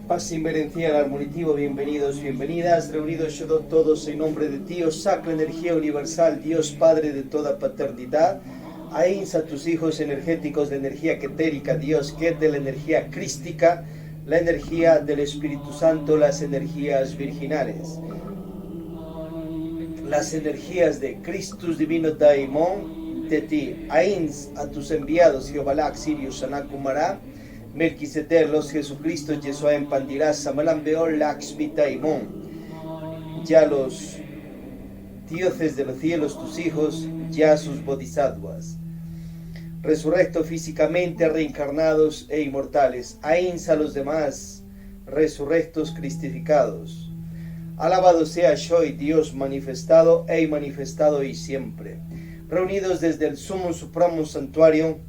Paz inverencial armonitivo, bienvenidos, bienvenidas, reunidos todos en nombre de Dios, sacra energía universal, Dios Padre de toda paternidad, ahínsa a tus hijos energéticos de energía ketérica, Dios que es de la energía crística, la energía del Espíritu Santo, las energías virginales, las energías de Christus Divino Daimon, de ti, ahins a tus enviados, Jehová, Sirius, Anakumara, Melquisedec, los Jesucristo, Yeshua en Pandirá, Samalambeol, Lakshmi Daimon, ya los dioses de los cielos, tus hijos, ya sus bodhisattvas, resurrectos físicamente, reencarnados e inmortales, ahínsa a los demás, resurrectos cristificados. Alabado sea Shoy, Dios manifestado e manifestado y siempre. Reunidos desde el sumo supremo santuario,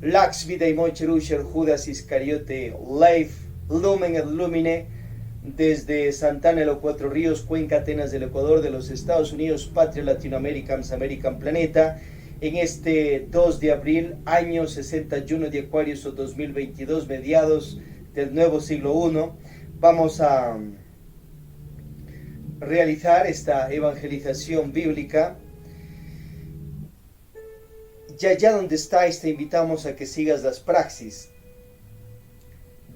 Lakshmi Daimon Cherusher Judas Iscariote, Leif Lumen et Lumine, desde Santana de los Cuatro Ríos, Cuenca, Atenas del Ecuador, de los Estados Unidos, Patria Latinoamérica, American Planeta, en este 2 de abril, año 61 de Acuarios o 2022, mediados del nuevo siglo I, vamos a realizar esta evangelización bíblica. Y allá donde estáis te invitamos a que sigas las praxis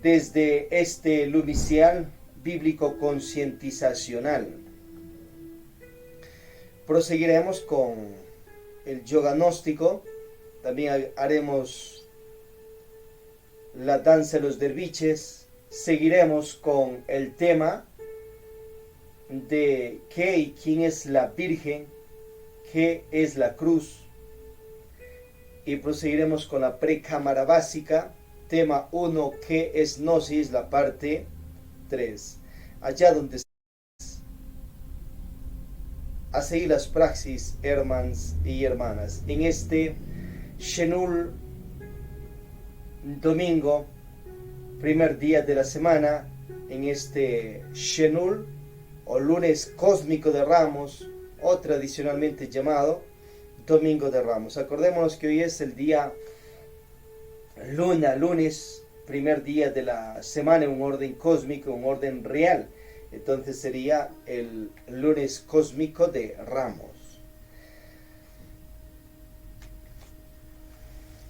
desde este lumicial bíblico concientizacional. Proseguiremos con el yoga gnóstico, también haremos la danza de los derviches, seguiremos con el tema de qué y quién es la Virgen, qué es la cruz, y proseguiremos con la precámara básica, tema 1, ¿qué es gnosis? La parte 3. Allá donde estás, a seguir las praxis, hermanos y hermanas. En este Shenul, domingo, primer día de la semana, en este Shenul, o lunes cósmico de Ramos, o tradicionalmente llamado Domingo de Ramos. Acordémonos que hoy es el día lunes, primer día de la semana en un orden cósmico, un orden real. Entonces sería el lunes cósmico de Ramos.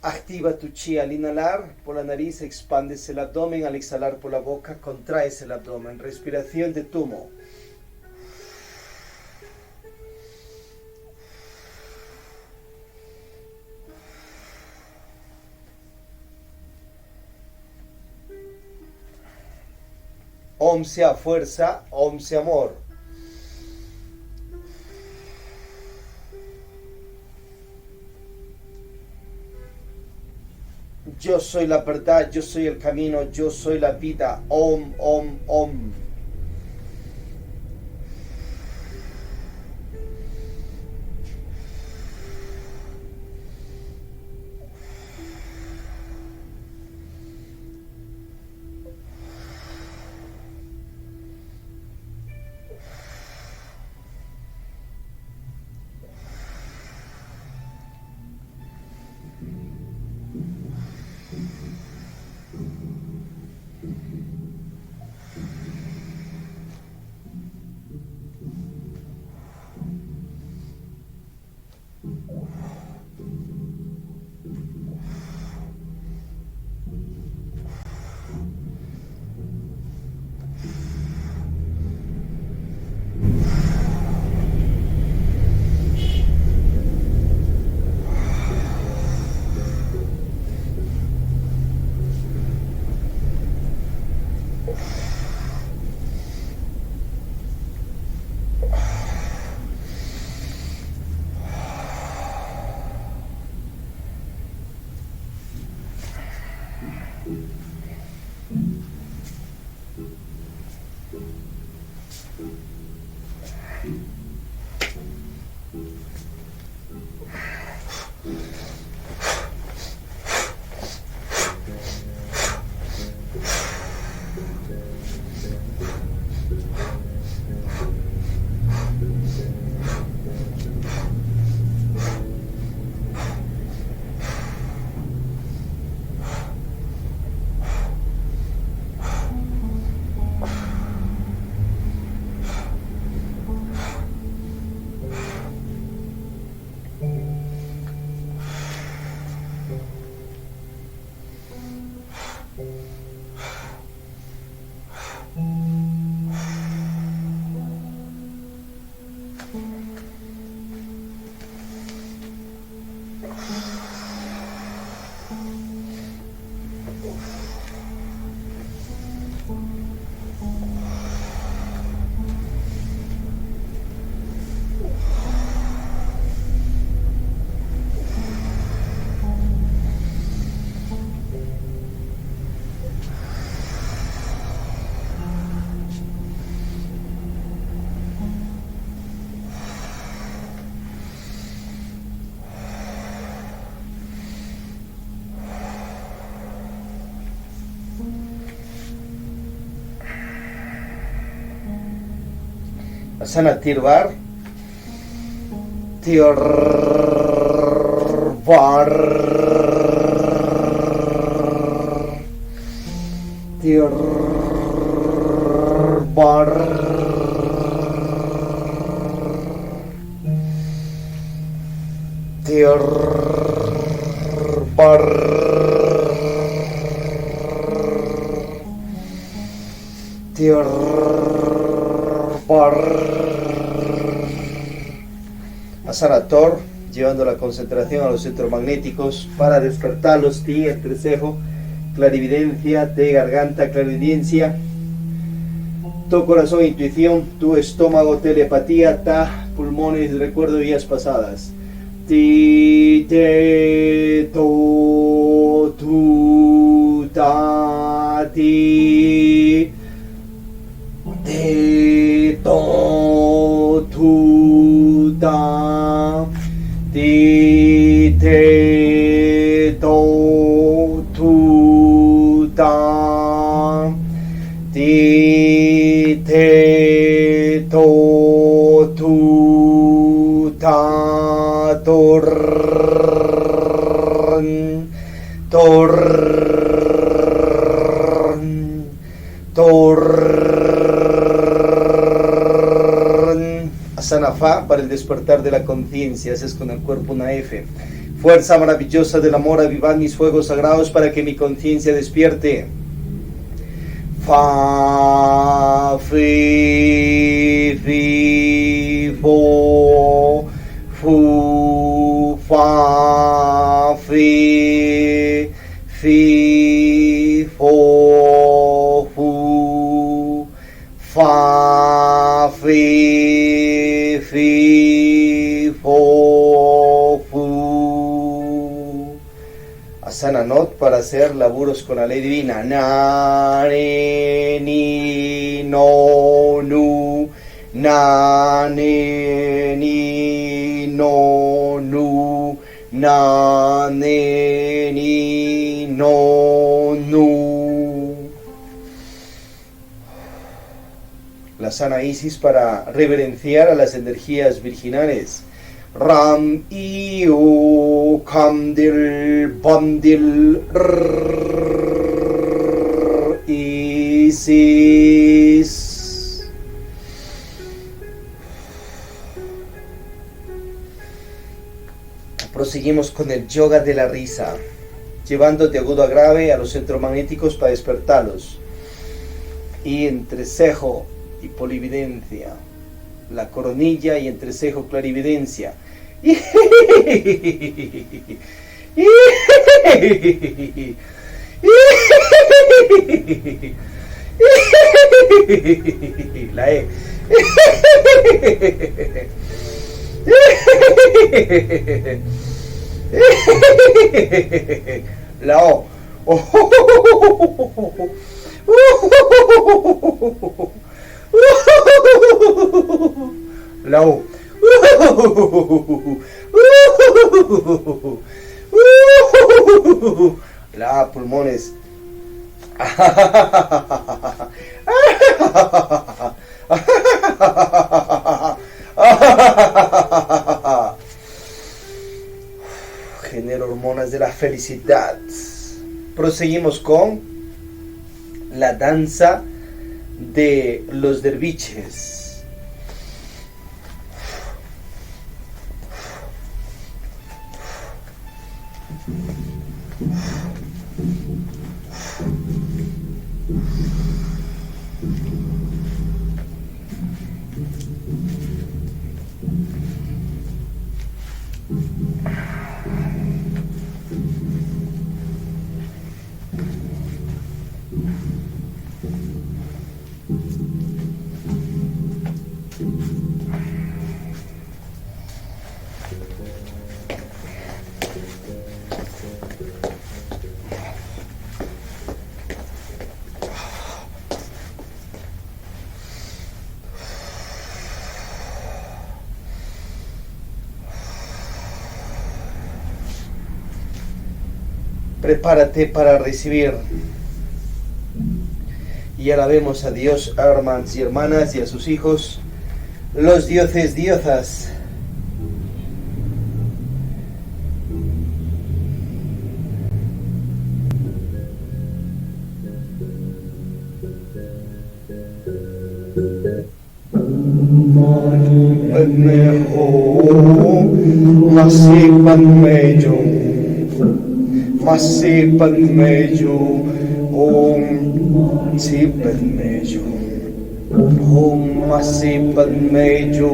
Activa tu chi al inhalar por la nariz, expandes el abdomen, al exhalar por la boca, contraes el abdomen. Respiración de Tumo. Om sea fuerza, Om sea amor. Yo soy la verdad, yo soy el camino, yo soy la vida. Om, Om, Om. Asana Tirvar. Tirvar. Tirvar. Tirvar. Tirvar. Asana Tor, llevando la concentración a los centros magnéticos para despertarlos. Ti, entrecejo, clarividencia, Te, garganta, clarividencia, Tu, corazón, intuición, Tu, estómago, telepatía, Ta, pulmones, recuerdo de vidas pasadas. Ti, Te, To, Tu, Ta, Ti, Te, To, Tu, Ta, Ti, Te, To, Tu, Ta, Ti, Te, To, Tu, Ta, Torn, Torn, Torn. Asana Fa, para el despertar de la conciencia. Haces con el cuerpo una F. Fuerza maravillosa del amor, avivad mis fuegos sagrados para que mi conciencia despierte. Fa, Fi, Fi, Fo, Fu, Fa, Fi, Fi, Fo, Fu, Fa, Fi, Fi, Fo, Fu. Asana Not, para hacer laburos con la ley divina. Na, ne, ni, no, nu. Na, ne, ni, no, nu. Na, ne, ni, no, nu. La sana Isis, para reverenciar a las energías virginales. Ram, Iu, Kamdil, Bandil, Isis. Proseguimos con el yoga de la risa, llevando de agudo a grave a los centros magnéticos para despertarlos. Y entrecejo y polividencia, la coronilla y entrecejo, clarividencia. La E. La O. La U. La A, pulmones. Genera hormonas de la felicidad. Proseguimos con la danza de los derviches. Prepárate para recibir y alabemos a Dios, hermanos y hermanas, y a sus hijos los dioses, diosas. Masih Padmeju Om Si Padmeju Om Masih Padmeju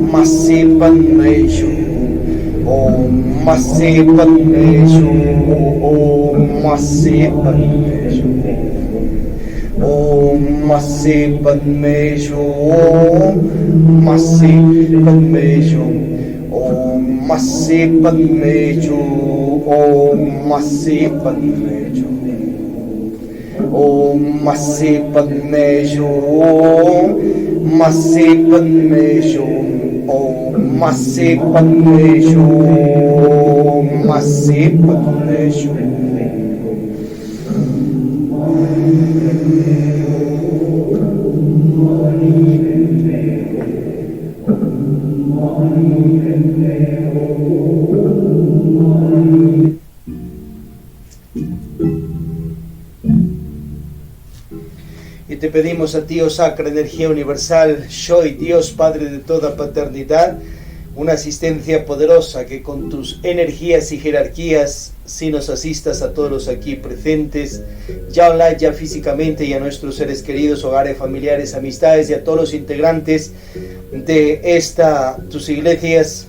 Masih Padmeju Om Masih Padmeju Om Masih Padmeju Om Masih Padmeju Om Masih Padmeju Om Masih Padmeju Om Masih Padmeju Om Masih Padmeju Om Masih Padmeju Om Masih Padmeju Om Masih Padmeju. Y te pedimos a ti, oh Sacra Energía Universal, Soy Dios Padre de toda paternidad, una asistencia poderosa que con tus energías y jerarquías, si nos asistas a todos los aquí presentes, ya online, ya físicamente, y a nuestros seres queridos, hogares, familiares, amistades, y a todos los integrantes de tus iglesias,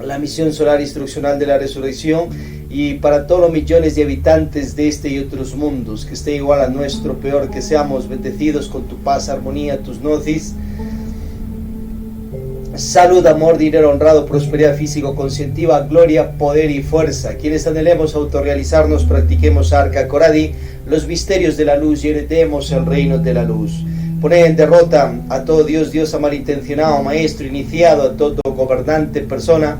la misión solar instruccional de la resurrección, y para todos los millones de habitantes de este y otros mundos, que esté igual a nuestro, peor, que seamos bendecidos con tu paz, armonía, tus gnosis, salud, amor, dinero, honrado, prosperidad físico, conscientiva, gloria, poder y fuerza. Quienes anhelemos autorrealizarnos, practiquemos Arca Coradi, los misterios de la luz, y heredemos el reino de la luz. Poner en derrota a todo Dios, diosa malintencionado, maestro, iniciado, a todo gobernante, persona,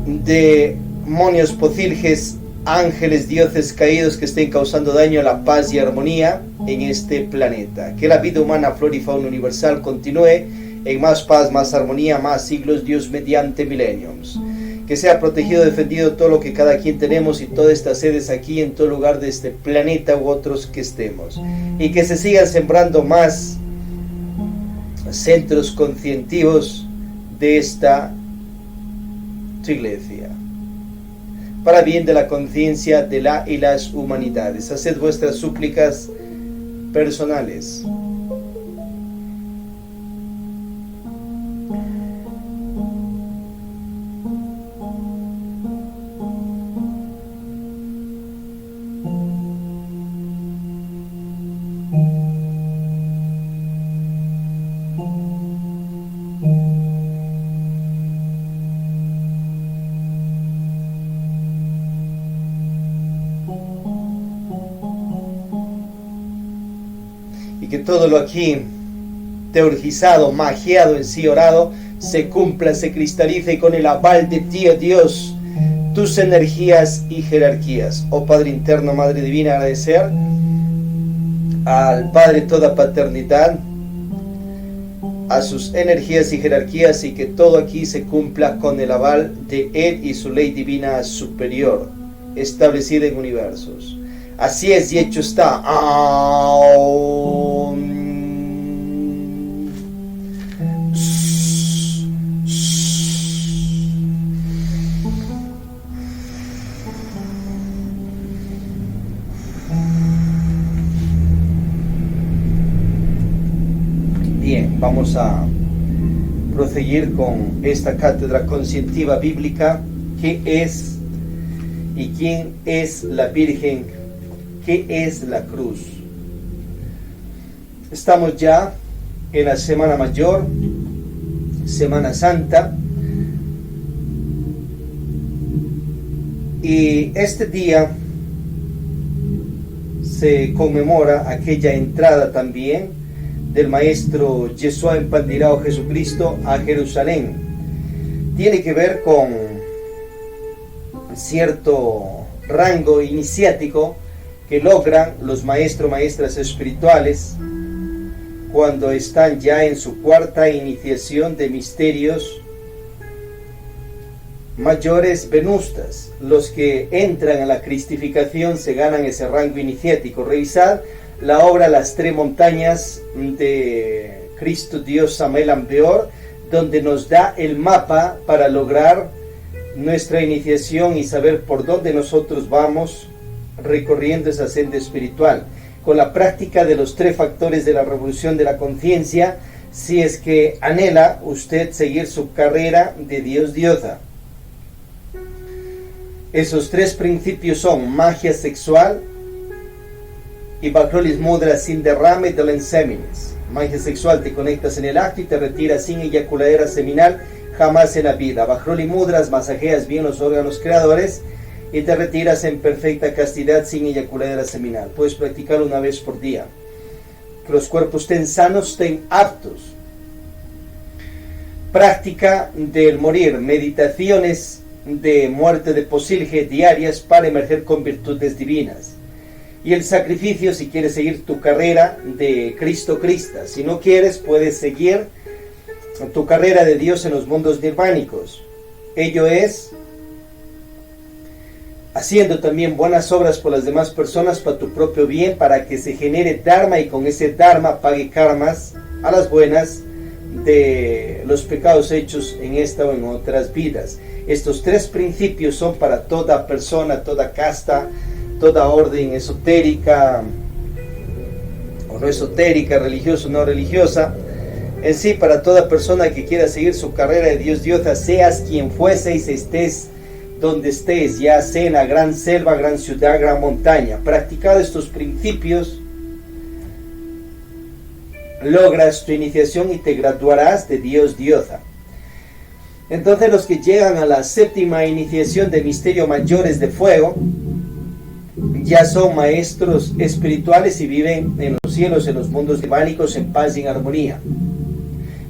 demonios, pocilges, ángeles, dioses caídos que estén causando daño a la paz y armonía en este planeta. Que la vida humana, flora y fauna universal continúe en más paz, más armonía, más siglos, Dios mediante milenios. Que sea protegido, defendido todo lo que cada quien tenemos y todas estas sedes aquí en todo lugar de este planeta u otros que estemos. Y que se sigan sembrando más centros conscientivos de esta tu iglesia, para bien de la conciencia de la y las humanidades. Haced vuestras súplicas personales. Y que todo lo aquí teurgizado, magiado, en sí orado, se cumpla, se cristalice, y con el aval de ti, oh Dios, tus energías y jerarquías. Oh Padre interno, Madre divina, agradecer al Padre toda paternidad, a sus energías y jerarquías, y que todo aquí se cumpla con el aval de Él y su ley divina superior, establecida en universos. Así es y hecho está. Bien, vamos a proseguir con esta cátedra conscientiva bíblica. ¿Qué es y quién es la Virgen? ¿Qué es la cruz? Estamos ya en la Semana Mayor, Semana Santa, y este día se conmemora aquella entrada también del Maestro Yeshua Empandirao Jesucristo a Jerusalén. Tiene que ver con cierto rango iniciático que logran los maestros, maestras espirituales cuando están ya en su cuarta iniciación de misterios mayores venustas. Los que entran a la cristificación se ganan ese rango iniciático. Revisad la obra Las Tres Montañas de Cristo Dios Samael Aun Weor, donde nos da el mapa para lograr nuestra iniciación y saber por dónde nosotros vamos recorriendo esa senda espiritual, con la práctica de los 3 factores de la revolución de la conciencia, si es que anhela usted seguir su carrera de Dios diosa. Esos 3 principios son magia sexual y Bajrolis Mudra sin derrame de lenseminis. Magia sexual, te conectas en el acto y te retiras sin eyaculadera seminal jamás en la vida. Bajrolis Mudras, masajeas bien los órganos creadores y te retiras en perfecta castidad sin eyaculadera seminal. Puedes practicarlo una vez por día. Que los cuerpos estén sanos, estén aptos. Práctica del morir, meditaciones de muerte de posilge diarias para emerger con virtudes divinas. Y el sacrificio si quieres seguir tu carrera de Cristo Crista. Si no quieres, puedes seguir tu carrera de Dios en los mundos nirvánicos. Ello es haciendo también buenas obras por las demás personas para tu propio bien, para que se genere Dharma y con ese Dharma pague karmas a las buenas de los pecados hechos en esta o en otras vidas. Estos 3 principios son para toda persona, toda casta, toda orden esotérica o no esotérica, religiosa o no religiosa, en sí para toda persona que quiera seguir su carrera de Dios diosa, seas quien fueses, estés donde estés, ya sea en la gran selva, gran ciudad, gran montaña. Practicando estos principios, logras tu iniciación y te graduarás de Dios diosa. Entonces los que llegan a la 7ª iniciación de misterios mayores de fuego ya son maestros espirituales y viven en los cielos, en los mundos divánicos, en paz y en armonía.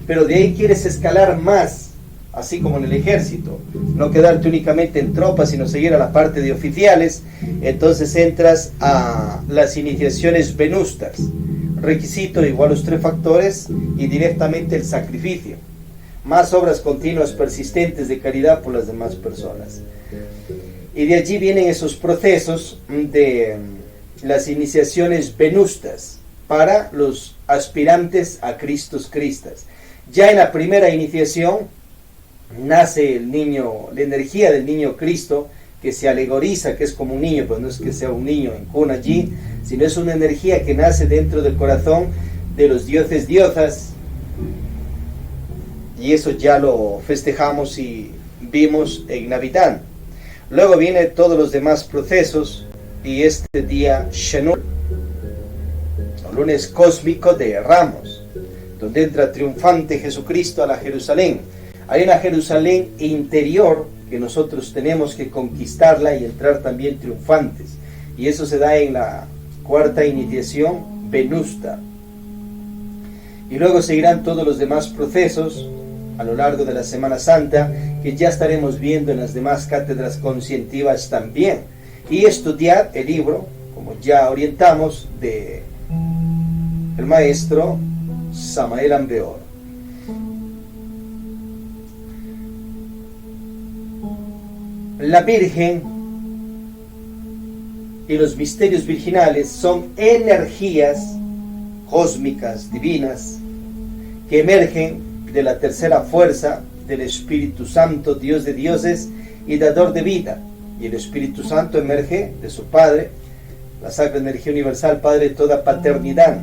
Pero de ahí quieres escalar más, así como en el ejército, no quedarte únicamente en tropas, sino seguir a la parte de oficiales. Entonces entras a las iniciaciones venustas. Requisito igual los 3 factores y directamente el sacrificio. Más obras continuas persistentes de caridad por las demás personas. Y de allí vienen esos procesos de las iniciaciones venustas para los aspirantes a Cristos Cristas. Ya en la primera iniciación nace el niño, la energía del niño Cristo, que se alegoriza, que es como un niño, pero no es que sea un niño en cuna allí, sino es una energía que nace dentro del corazón de los dioses diosas, y eso ya lo festejamos y vimos en Navidad. Luego vienen todos los demás procesos, y este día Shenul, el lunes cósmico de Ramos, donde entra triunfante Jesucristo a la Jerusalén. Hay una Jerusalén interior que nosotros tenemos que conquistarla y entrar también triunfantes, y eso se da en la 4ª iniciación venusta. Y luego seguirán todos los demás procesos a lo largo de la Semana Santa, que ya estaremos viendo en las demás cátedras conscientivas también. Y estudiar el libro, como ya orientamos, de el maestro Samael Aun Weor. La Virgen y los misterios virginales son energías cósmicas, divinas, que emergen de la tercera fuerza del Espíritu Santo, Dios de dioses y dador de vida. Y el Espíritu Santo emerge de su Padre, la Sacra Energía Universal, Padre de toda paternidad.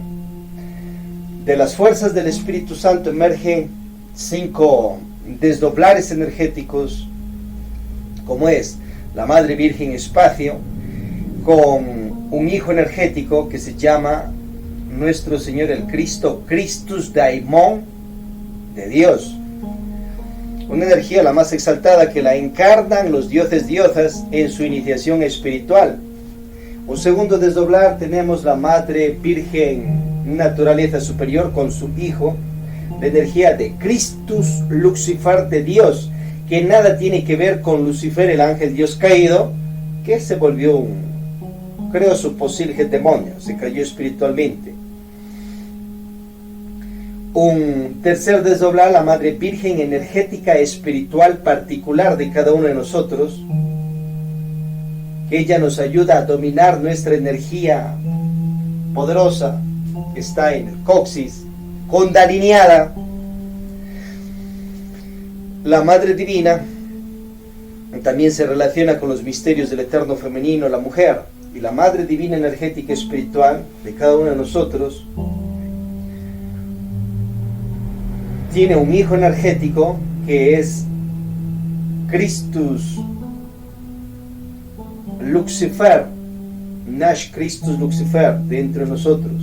De las fuerzas del Espíritu Santo emergen 5 desdoblares energéticos, como es la Madre Virgen Espacio, con un hijo energético que se llama nuestro Señor el Cristo, Christus Daimon, de Dios. Una energía la más exaltada que la encarnan los dioses diosas en su iniciación espiritual. Un segundo desdoblar tenemos la Madre Virgen Naturaleza Superior con su hijo, la energía de Christus Lucifer de Dios, que nada tiene que ver con Lucifer, el ángel Dios caído, que se volvió creó su posilge demonio, se cayó espiritualmente. Un tercer desdoblar, la Madre Virgen energética espiritual particular de cada uno de nosotros, que ella nos ayuda a dominar nuestra energía poderosa, que está en el coxis, kundaliniana. La Madre Divina también se relaciona con los misterios del eterno femenino, la mujer, y la Madre Divina energética espiritual de cada uno de nosotros tiene un hijo energético que es Christus Lucifer, Nash Christus Lucifer, dentro de nosotros,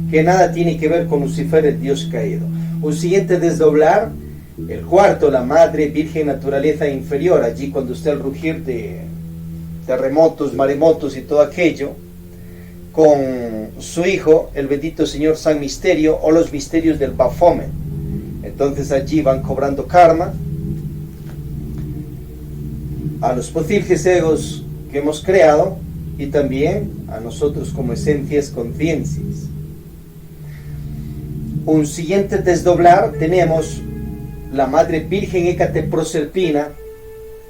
que nada tiene que ver con Lucifer, el Dios caído. Un siguiente desdoblar, el cuarto, la Madre Virgen Naturaleza Inferior, allí cuando está el rugir de terremotos, maremotos y todo aquello, con su hijo, el bendito Señor San Misterio, o los misterios del Baphomet. Entonces allí van cobrando karma a los posibles egos que hemos creado y también a nosotros como esencias, conciencias. Un siguiente desdoblar tenemos la Madre Virgen Hécate Proserpina,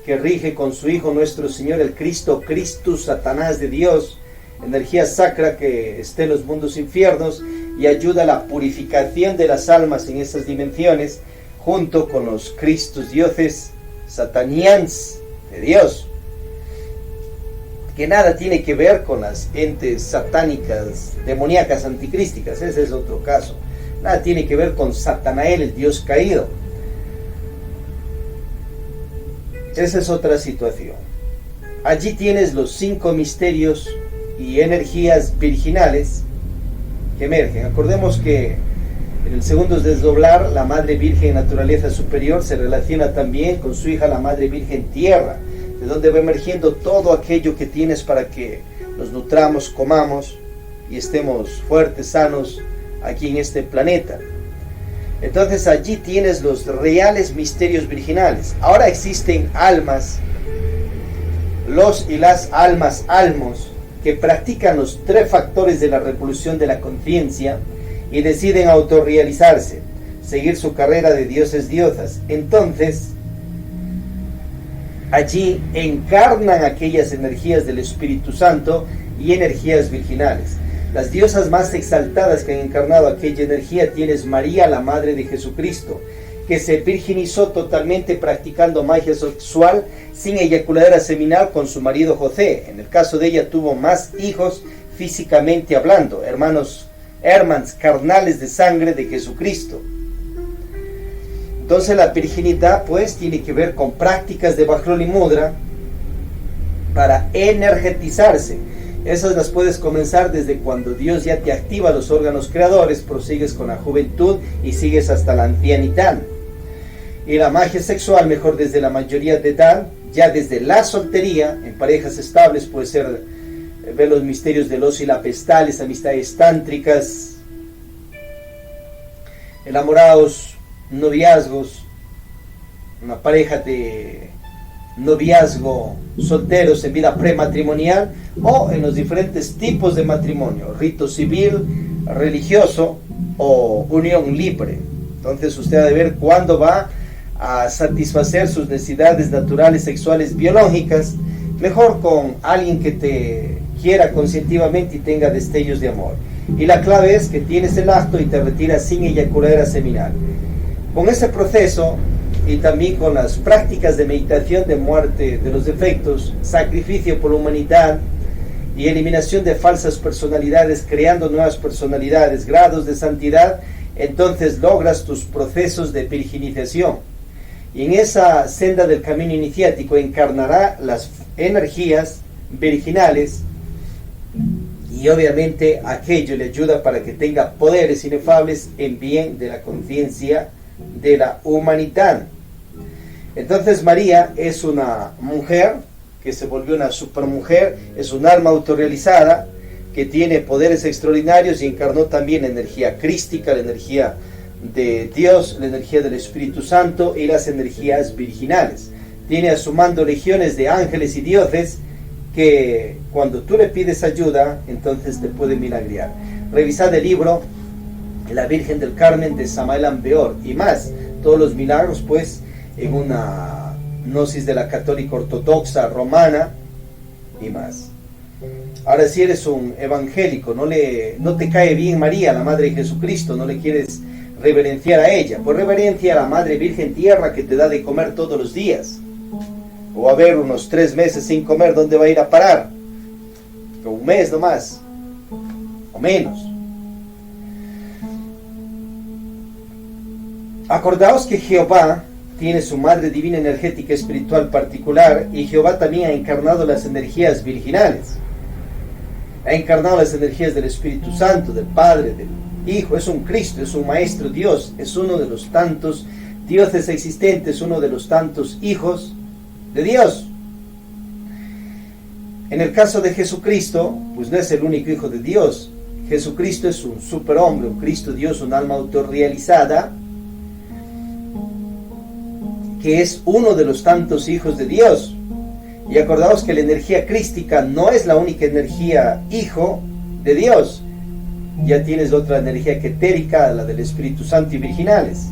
que rige con su Hijo nuestro Señor el Cristo, Christus, Satanás de Dios, energía sacra que esté en los mundos infiernos y ayuda a la purificación de las almas en esas dimensiones, junto con los Cristos dioses satanians de Dios, que nada tiene que ver con las entes satánicas, demoníacas, anticrísticas. Ese es otro caso. Nada tiene que ver con Satanael, el Dios caído. Esa es otra situación. Allí tienes los 5 misterios y energías virginales que emergen. Acordemos que en el segundo desdoblar, la Madre Virgen Naturaleza Superior se relaciona también con su hija, la Madre Virgen Tierra, de donde va emergiendo todo aquello que tienes para que nos nutramos, comamos y estemos fuertes, sanos aquí en este planeta. Entonces allí tienes los reales misterios virginales. Ahora existen almas, los y las almas almos, que practican los 3 factores de la revolución de la conciencia y deciden autorrealizarse, seguir su carrera de dioses diosas. Entonces allí encarnan aquellas energías del Espíritu Santo y energías virginales. Las diosas más exaltadas que han encarnado aquella energía tienes María, la Madre de Jesucristo, que se virginizó totalmente practicando magia sexual sin eyaculadera seminal con su marido José. En el caso de ella tuvo más hijos físicamente hablando, hermanos carnales de sangre de Jesucristo. Entonces la virginidad pues tiene que ver con prácticas de Bajroli Mudra para energetizarse. Esas las puedes comenzar desde cuando Dios ya te activa los órganos creadores, prosigues con la juventud y sigues hasta la ancianidad. Y la magia sexual mejor desde la mayoría de edad, ya desde la soltería, en parejas estables puede ser ver los misterios del ocio y la pestales, amistades tántricas, enamorados, noviazgos, una pareja de noviazgo, solteros en vida prematrimonial o en los diferentes tipos de matrimonio, rito civil, religioso o unión libre. Entonces usted ha de ver cuándo va a satisfacer sus necesidades naturales, sexuales, biológicas, mejor con alguien que te quiera conscientivamente y tenga destellos de amor. Y la clave es que tienes el acto y te retiras sin eyaculadera seminal. Con ese proceso y también con las prácticas de meditación de muerte de los defectos, sacrificio por la humanidad y eliminación de falsas personalidades, creando nuevas personalidades, grados de santidad, entonces logras tus procesos de virginización. Y en esa senda del camino iniciático encarnará las energías virginales y obviamente aquello le ayuda para que tenga poderes inefables en bien de la conciencia de la humanidad. Entonces María es una mujer que se volvió una supermujer, es un alma autorrealizada que tiene poderes extraordinarios y encarnó también la energía crística, la energía de Dios, la energía del Espíritu Santo y las energías virginales. Tiene a su mando legiones de ángeles y dioses que cuando tú le pides ayuda, entonces te puede milagrar. Revisad el libro la Virgen del Carmen de Samael Beor y más, todos los milagros pues en una gnosis de la católica ortodoxa romana y más. Ahora, si eres un evangélico, no te cae bien María, la Madre de Jesucristo, no le quieres reverenciar a ella, pues reverencia a la Madre Virgen Tierra que te da de comer todos los días. O a ver, unos 3 meses sin comer, ¿dónde va a ir a parar? O un mes nomás, o menos. Acordaos que Jehová tiene su Madre Divina Energética Espiritual particular, y Jehová también ha encarnado las energías virginales. Ha encarnado las energías del Espíritu Santo, del Padre, del Hijo. Es un Cristo, es un Maestro Dios, es uno de los tantos dioses existentes, uno de los tantos hijos de Dios. En el caso de Jesucristo, pues no es el único hijo de Dios. Jesucristo es un superhombre, un Cristo Dios, un alma autorrealizada, que es uno de los tantos hijos de Dios. Y acordaos que la energía crística no es la única energía hijo de Dios. Ya tienes otra energía etérica, la del Espíritu Santo y virginales.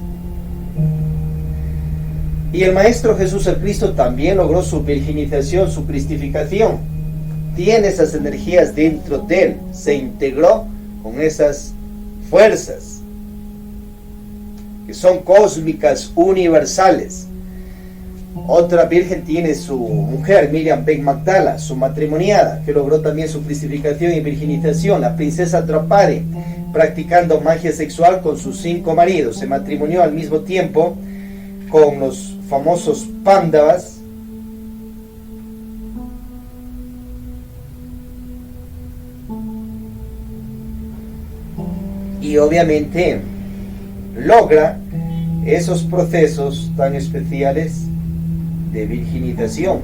Y el Maestro Jesús el Cristo también logró su virginización, su cristificación. Tiene esas energías dentro de él, se integró con esas fuerzas que son cósmicas, universales. Otra virgen tiene su mujer, Miriam Ben Magdala, su matrimoniada, que logró también su cristificación y virginización. La princesa Draupadi, practicando magia sexual con sus 5 maridos, se matrimonió al mismo tiempo con los famosos Pándavas. Y obviamente logra esos procesos tan especiales de virginización.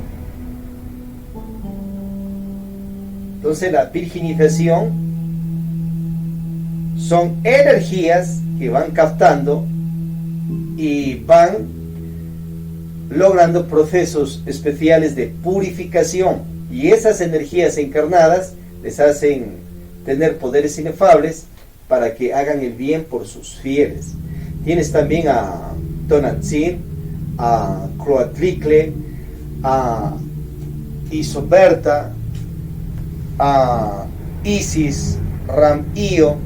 Entonces la virginización son energías que van captando y van logrando procesos especiales de purificación, y esas energías encarnadas les hacen tener poderes inefables para que hagan el bien por sus fieles. Tienes también a Tonantzin, a Coatlicue, a Isoberta, a Isis, Ram-Io,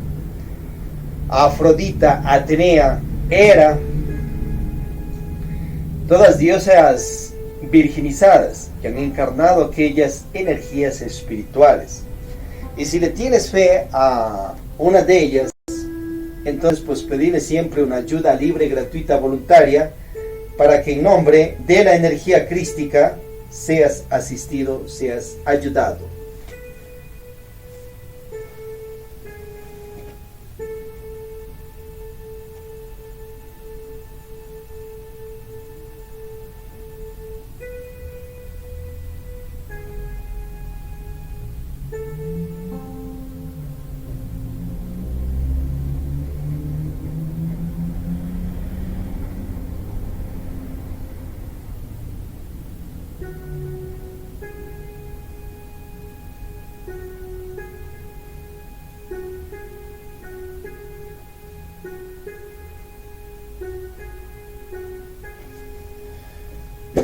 a Afrodita, Atenea, Hera, todas diosas virginizadas que han encarnado aquellas energías espirituales. Y si le tienes fe a una de ellas, entonces pues pedirle siempre una ayuda libre, gratuita, voluntaria, para que en nombre de la energía crística seas asistido, seas ayudado.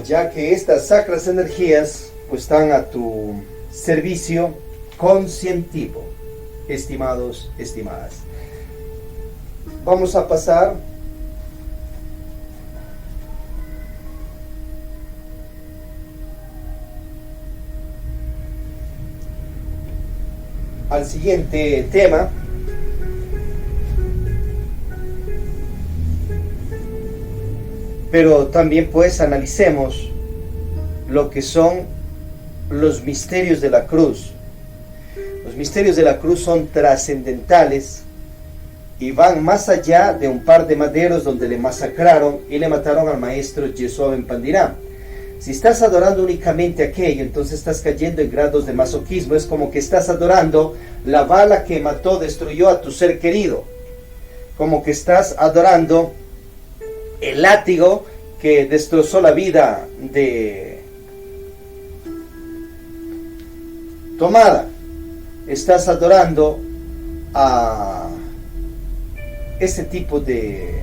Ya que estas sacras energías pues están a tu servicio conscientivo, estimados, estimadas. Vamos a pasar al siguiente tema. Pero también pues analicemos lo que son los misterios de la cruz. Los misterios de la cruz son trascendentales y van más allá de un par de maderos donde le masacraron y le mataron al maestro Yeshua ben Pandirá. Si estás adorando únicamente aquello, entonces estás cayendo en grados de masoquismo. Es como que estás adorando la bala que mató, destruyó a tu ser querido. Como que estás adorando el látigo que destrozó la vida de tu amada. Estás adorando a ese tipo de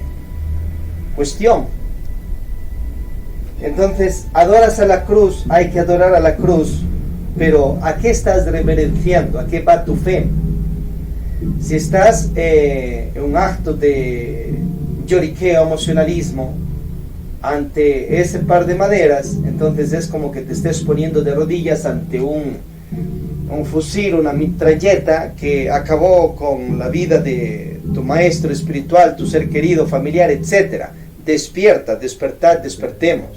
cuestión. Entonces, adoras a la cruz, hay que adorar a la cruz, pero ¿a qué estás reverenciando? ¿A qué va tu fe? Si estás en un acto de lloriqueo, emocionalismo ante ese par de maderas, entonces es como que te estés poniendo de rodillas ante un fusil, una metralleta que acabó con la vida de tu maestro espiritual, tu ser querido, familiar, etc. Despierta, despertad, despertemos.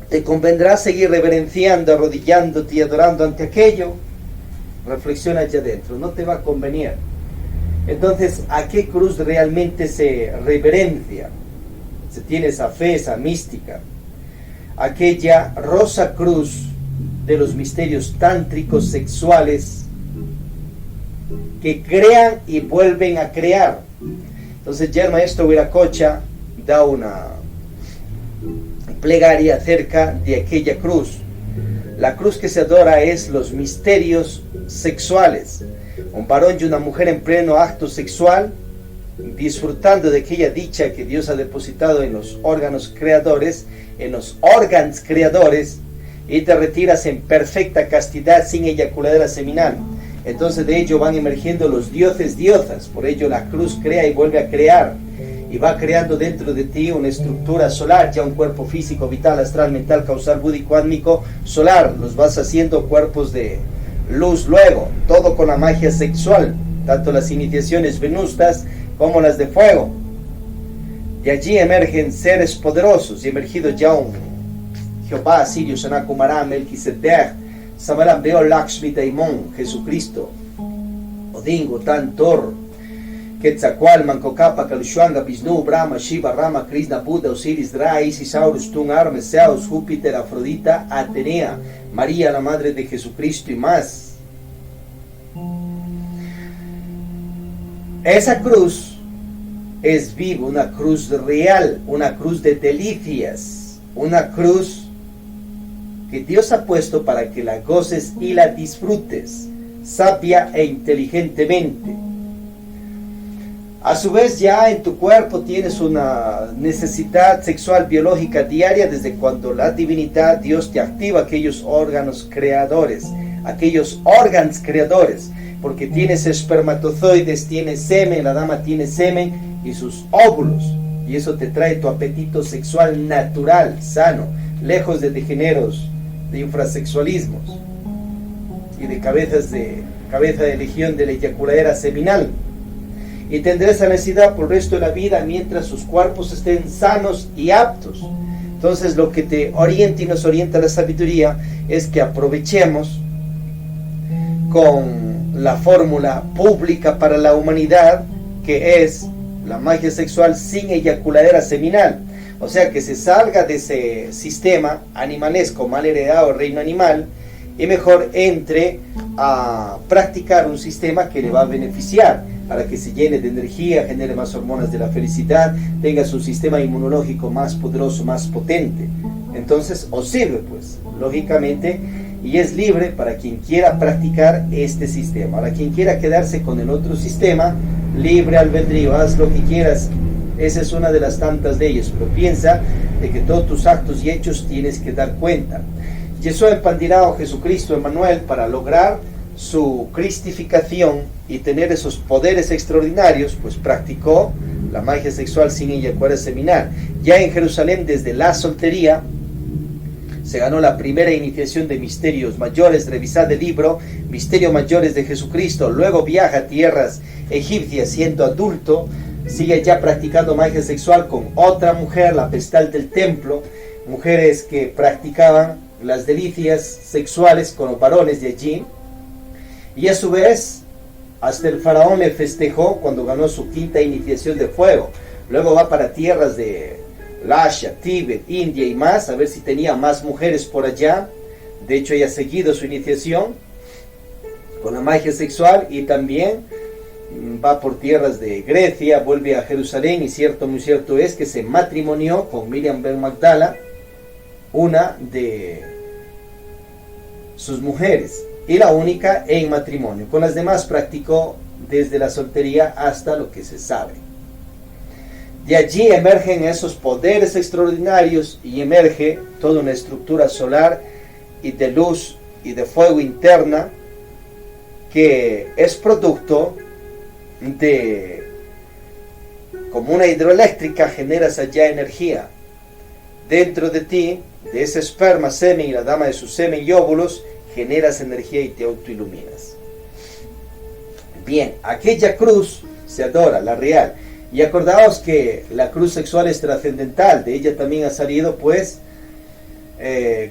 ¿Te convendrá seguir reverenciando, arrodillándote y adorando ante aquello? Reflexiona allá adentro, no te va a convenir. Entonces, ¿a qué cruz realmente se reverencia? Se tiene esa fe, esa mística. Aquella rosa cruz de los misterios tántricos sexuales que crean y vuelven a crear. Entonces ya el maestro Viracocha da una plegaria acerca de aquella cruz. La cruz que se adora es los misterios sexuales. Un varón y una mujer en pleno acto sexual, disfrutando de aquella dicha que Dios ha depositado en los órganos creadores, en los órganos creadores, y te retiras en perfecta castidad sin eyaculadera seminal. Entonces de ello van emergiendo los dioses, diosas. Por ello la cruz crea y vuelve a crear, y va creando dentro de ti una estructura solar, ya un cuerpo físico, vital, astral, mental, causal, búdico, átmico, solar. Los vas haciendo cuerpos de luz luego, todo con la magia sexual, tanto las iniciaciones venustas como las de fuego. De allí emergen seres poderosos, y emergido ya un Jehová, Sirio, Sanat Kumara, Melquisedec, Samaram, Beol, Lakshmi, Daimon, Jesucristo, Odin, Gotan, Thor, Quetzalcoatl, Mancocapa, Kalshuanga, Vishnu, Brahma, Shiva, Rama, Krishna, Buda, Osiris, Ra, Isis, Horus, Tun, Hermes, Zeus, Júpiter, Afrodita, Atenea, María, la Madre de Jesucristo y más. Esa cruz es viva, una cruz real, una cruz de delicias, una cruz que Dios ha puesto para que la goces y la disfrutes, sabia e inteligentemente. A su vez, ya en tu cuerpo tienes una necesidad sexual biológica diaria desde cuando la divinidad, Dios, te activa aquellos órganos creadores, porque tienes espermatozoides, tienes semen, la dama tiene semen y sus óvulos, y eso te trae tu apetito sexual natural, sano, lejos de degeneros, de infrasexualismos y de cabeza de legión de la eyaculadera seminal. Y tendrá esa necesidad por el resto de la vida mientras sus cuerpos estén sanos y aptos. Entonces lo que te orienta y nos orienta la sabiduría es que aprovechemos con la fórmula pública para la humanidad, que es la magia sexual sin eyaculadera seminal. O sea, que se salga de ese sistema animalesco mal heredado, reino animal, y mejor entre a practicar un sistema que le va a beneficiar, para que se llene de energía, genere más hormonas de la felicidad, tenga su sistema inmunológico más poderoso, más potente. Entonces os sirve, pues, lógicamente, y es libre para quien quiera practicar este sistema. Para quien quiera quedarse con el otro sistema, libre albedrío, haz lo que quieras. Esa es una de las tantas leyes, pero piensa de que todos tus actos y hechos tienes que dar cuenta. Yeshua empandirao, Jesucristo Emmanuel, para lograr su cristificación y tener esos poderes extraordinarios, pues practicó la magia sexual sin eyaculadera seminal. Ya en Jerusalén, desde la soltería, se ganó la primera iniciación de misterios mayores. Revisad el libro Misterios Mayores de Jesucristo. Luego viaja a tierras egipcias siendo adulto, sigue ya practicando magia sexual con otra mujer, la pestal del templo, mujeres que practicaban las delicias sexuales con los varones de allí, y a su vez hasta el faraón le festejó cuando ganó su quinta iniciación de fuego. Luego va para tierras de Lasha, Tíbet, India y más, a ver si tenía más mujeres por allá. De hecho ella ha seguido su iniciación con la magia sexual, y también va por tierras de Grecia, vuelve a Jerusalén, y cierto, muy cierto es que se matrimonió con Miriam ben Magdala, una de sus mujeres y la única en matrimonio. Con las demás practicó desde la soltería hasta lo que se sabe. De allí emergen esos poderes extraordinarios y emerge toda una estructura solar y de luz y de fuego interna que es producto de, como una hidroeléctrica, generas allá energía. Dentro de ti, de ese esperma, semen y la dama de su semen y óvulos, generas energía y te autoiluminas. Bien, aquella cruz se adora, la real. Y acordaos que la cruz sexual es trascendental, de ella también ha salido, pues,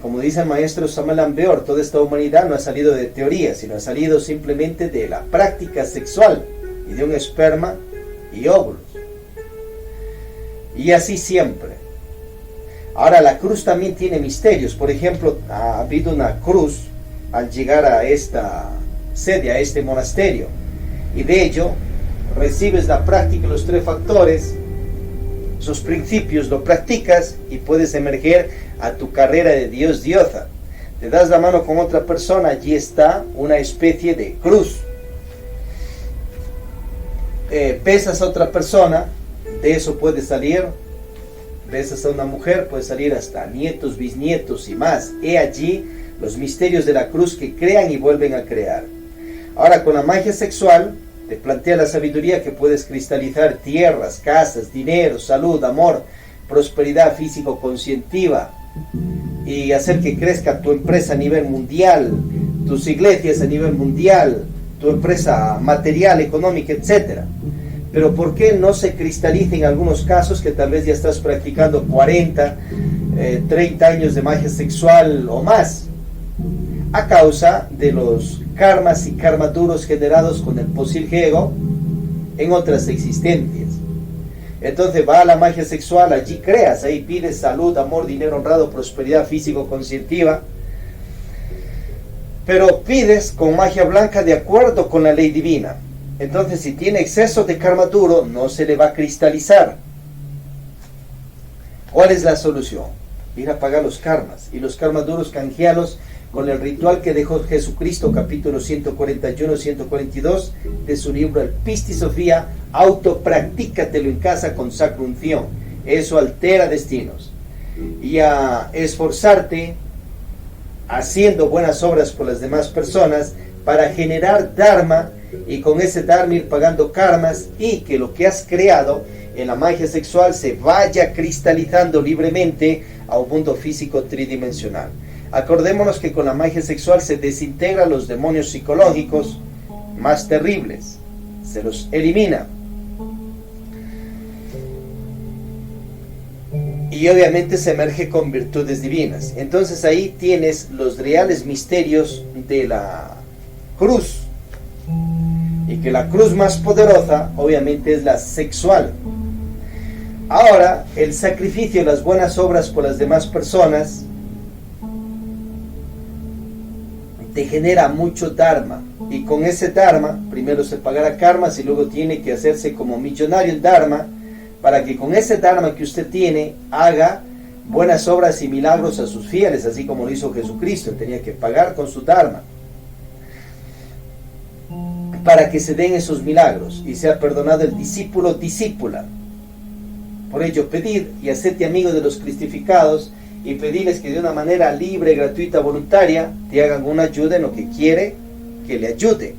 como dice el maestro Samuel Ambeor, toda esta humanidad no ha salido de teoría, sino ha salido simplemente de la práctica sexual y de un esperma y óvulos. Y así siempre. Ahora, la cruz también tiene misterios. Por ejemplo, ha habido una cruz al llegar a esta sede, a este monasterio, y de ello recibes la práctica, los tres factores, esos principios, lo practicas y puedes emerger a tu carrera de Dios, diosa. Te das la mano con otra persona, allí está una especie de cruz. Besas a otra persona, de eso puede salir. Besas a una mujer, puede salir hasta nietos, bisnietos y más. He allí los misterios de la cruz que crean y vuelven a crear. Ahora, con la magia sexual te plantea la sabiduría que puedes cristalizar tierras, casas, dinero, salud, amor, prosperidad físico-conscientiva y hacer que crezca tu empresa a nivel mundial, tus iglesias a nivel mundial, tu empresa material, económica, etc. Pero ¿por qué no se cristaliza en algunos casos que tal vez ya estás practicando 40, 30 años de magia sexual o más? A causa de los karmas y karmaduros generados con el posible ego en otras existencias. Entonces va a la magia sexual, allí creas, ahí pides salud, amor, dinero honrado, prosperidad físico-conscientiva, pero pides con magia blanca de acuerdo con la ley divina. Entonces, si tiene exceso de karma duro, no se le va a cristalizar. ¿Cuál es la solución? Ir a pagar los karmas, y los karmas duros canjealos con el ritual que dejó Jesucristo, capítulo 141-142 de su libro El Pisti Sofía. Autopractícatelo en casa con sacra unción. Eso altera destinos. Y a esforzarte haciendo buenas obras por las demás personas para generar dharma, y con ese dharma ir pagando karmas, y que lo que has creado en la magia sexual se vaya cristalizando libremente a un mundo físico tridimensional. Acordémonos que con la magia sexual se desintegran los demonios psicológicos más terribles, se los elimina. Y obviamente se emerge con virtudes divinas. Entonces ahí tienes los reales misterios de la cruz. Y que la cruz más poderosa obviamente es la sexual. Ahora, el sacrificio y las buenas obras por las demás personas te genera mucho dharma, y con ese dharma primero se pagará karmas y luego tiene que hacerse como millonario en dharma, para que con ese dharma que usted tiene haga buenas obras y milagros a sus fieles, así como lo hizo Jesucristo. Tenía que pagar con su dharma para que se den esos milagros y sea perdonado el discípulo, discípula. Por ello, pedid y hacete amigo de los cristificados, y pedirles que de una manera libre, gratuita, voluntaria, te hagan una ayuda en lo que quiere que le ayude,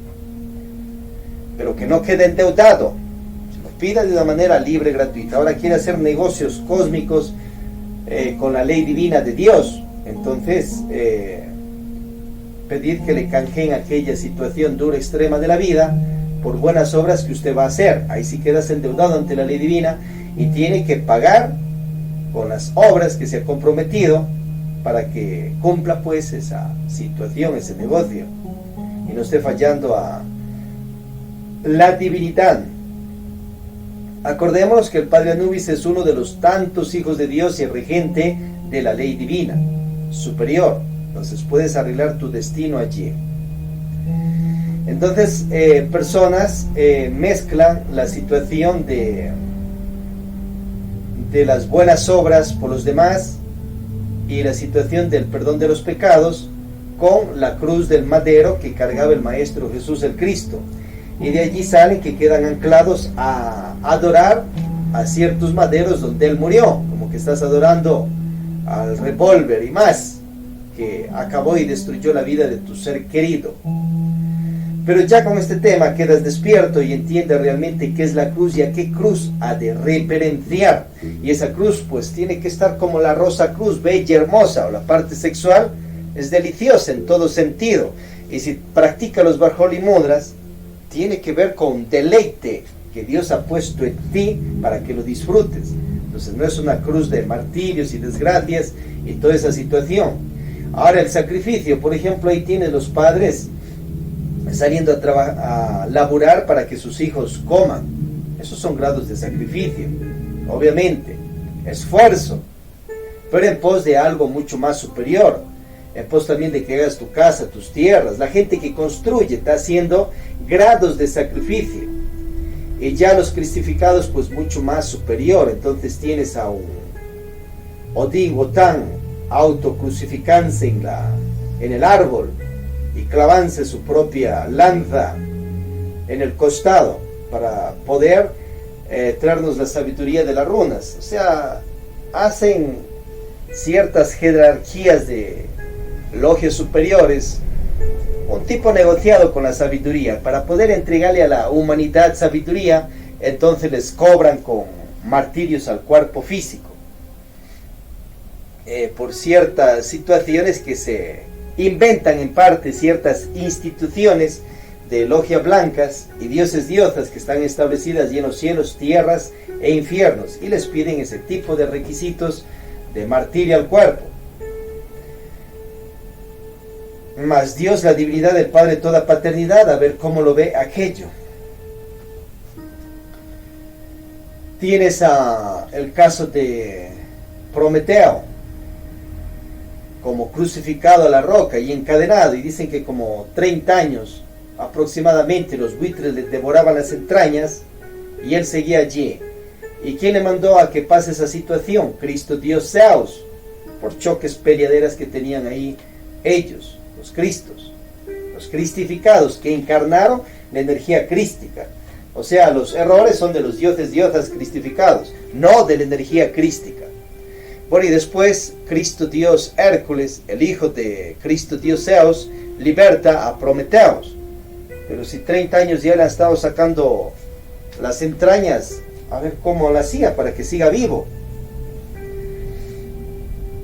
pero que no quede endeudado. Se lo pida de una manera libre, gratuita. Ahora quiere hacer negocios cósmicos con la ley divina de Dios, entonces pedir que le canjeen aquella situación dura, extrema de la vida por buenas obras que usted va a hacer. Ahí sí quedas endeudado ante la ley divina y tiene que pagar con las obras que se ha comprometido para que cumpla pues esa situación, ese negocio, y no esté fallando a la divinidad. Acordémonos que el Padre Anubis es uno de los tantos hijos de Dios y regente de la ley divina superior. Entonces puedes arreglar tu destino allí. Entonces personas mezclan la situación de las buenas obras por los demás y la situación del perdón de los pecados con la cruz del madero que cargaba el Maestro Jesús el Cristo. y de allí salen que quedan anclados a adorar a ciertos maderos donde él murió, como que estás adorando al revólver y más, que acabó y destruyó la vida de tu ser querido. Pero ya con este tema quedas despierto y entiendes realmente qué es la cruz y a qué cruz ha de referenciar. Y esa cruz pues tiene que estar como la rosa cruz, bella y hermosa, o la parte sexual es deliciosa en todo sentido. Y si practica los Varjoli Mudras, tiene que ver con deleite que Dios ha puesto en ti para que lo disfrutes. Entonces no es una cruz de martirios y desgracias y toda esa situación. Ahora el sacrificio, por ejemplo, ahí tienes los padres saliendo a laburar para que sus hijos coman. Esos son grados de sacrificio, obviamente, esfuerzo, pero en pos de algo mucho más superior, en pos también de que hagas tu casa, tus tierras. La gente que construye está haciendo grados de sacrificio, y ya los cristificados pues mucho más superior. Entonces tienes a un Odín Otán autocrucificándose en el árbol y clavándose su propia lanza en el costado para poder traernos la sabiduría de las runas. O sea, hacen ciertas jerarquías de logias superiores, un tipo negociado con la sabiduría para poder entregarle a la humanidad sabiduría. Entonces les cobran con martirios al cuerpo físico, por ciertas situaciones que se inventan en parte ciertas instituciones de logias blancas y dioses diosas que están establecidas en los cielos, tierras e infiernos, y les piden ese tipo de requisitos de martirio al cuerpo. Mas Dios, la divinidad del Padre, toda paternidad, a ver cómo lo ve aquello. Tienes el caso de Prometeo, como crucificado a la roca y encadenado, y dicen que como 30 años aproximadamente los buitres le devoraban las entrañas y él seguía allí. ¿Y quién le mandó a que pase esa situación? Cristo Dios Zeus, por choques peleaderas que tenían ahí ellos, los cristos, los cristificados que encarnaron la energía crística. O sea, los errores son de los dioses diosas cristificados, no de la energía crística. Bueno, y después Cristo Dios Hércules, el hijo de Cristo Dios Zeus, liberta a Prometeos. Pero si 30 años ya le han estado sacando las entrañas, a ver cómo lo hacía para que siga vivo.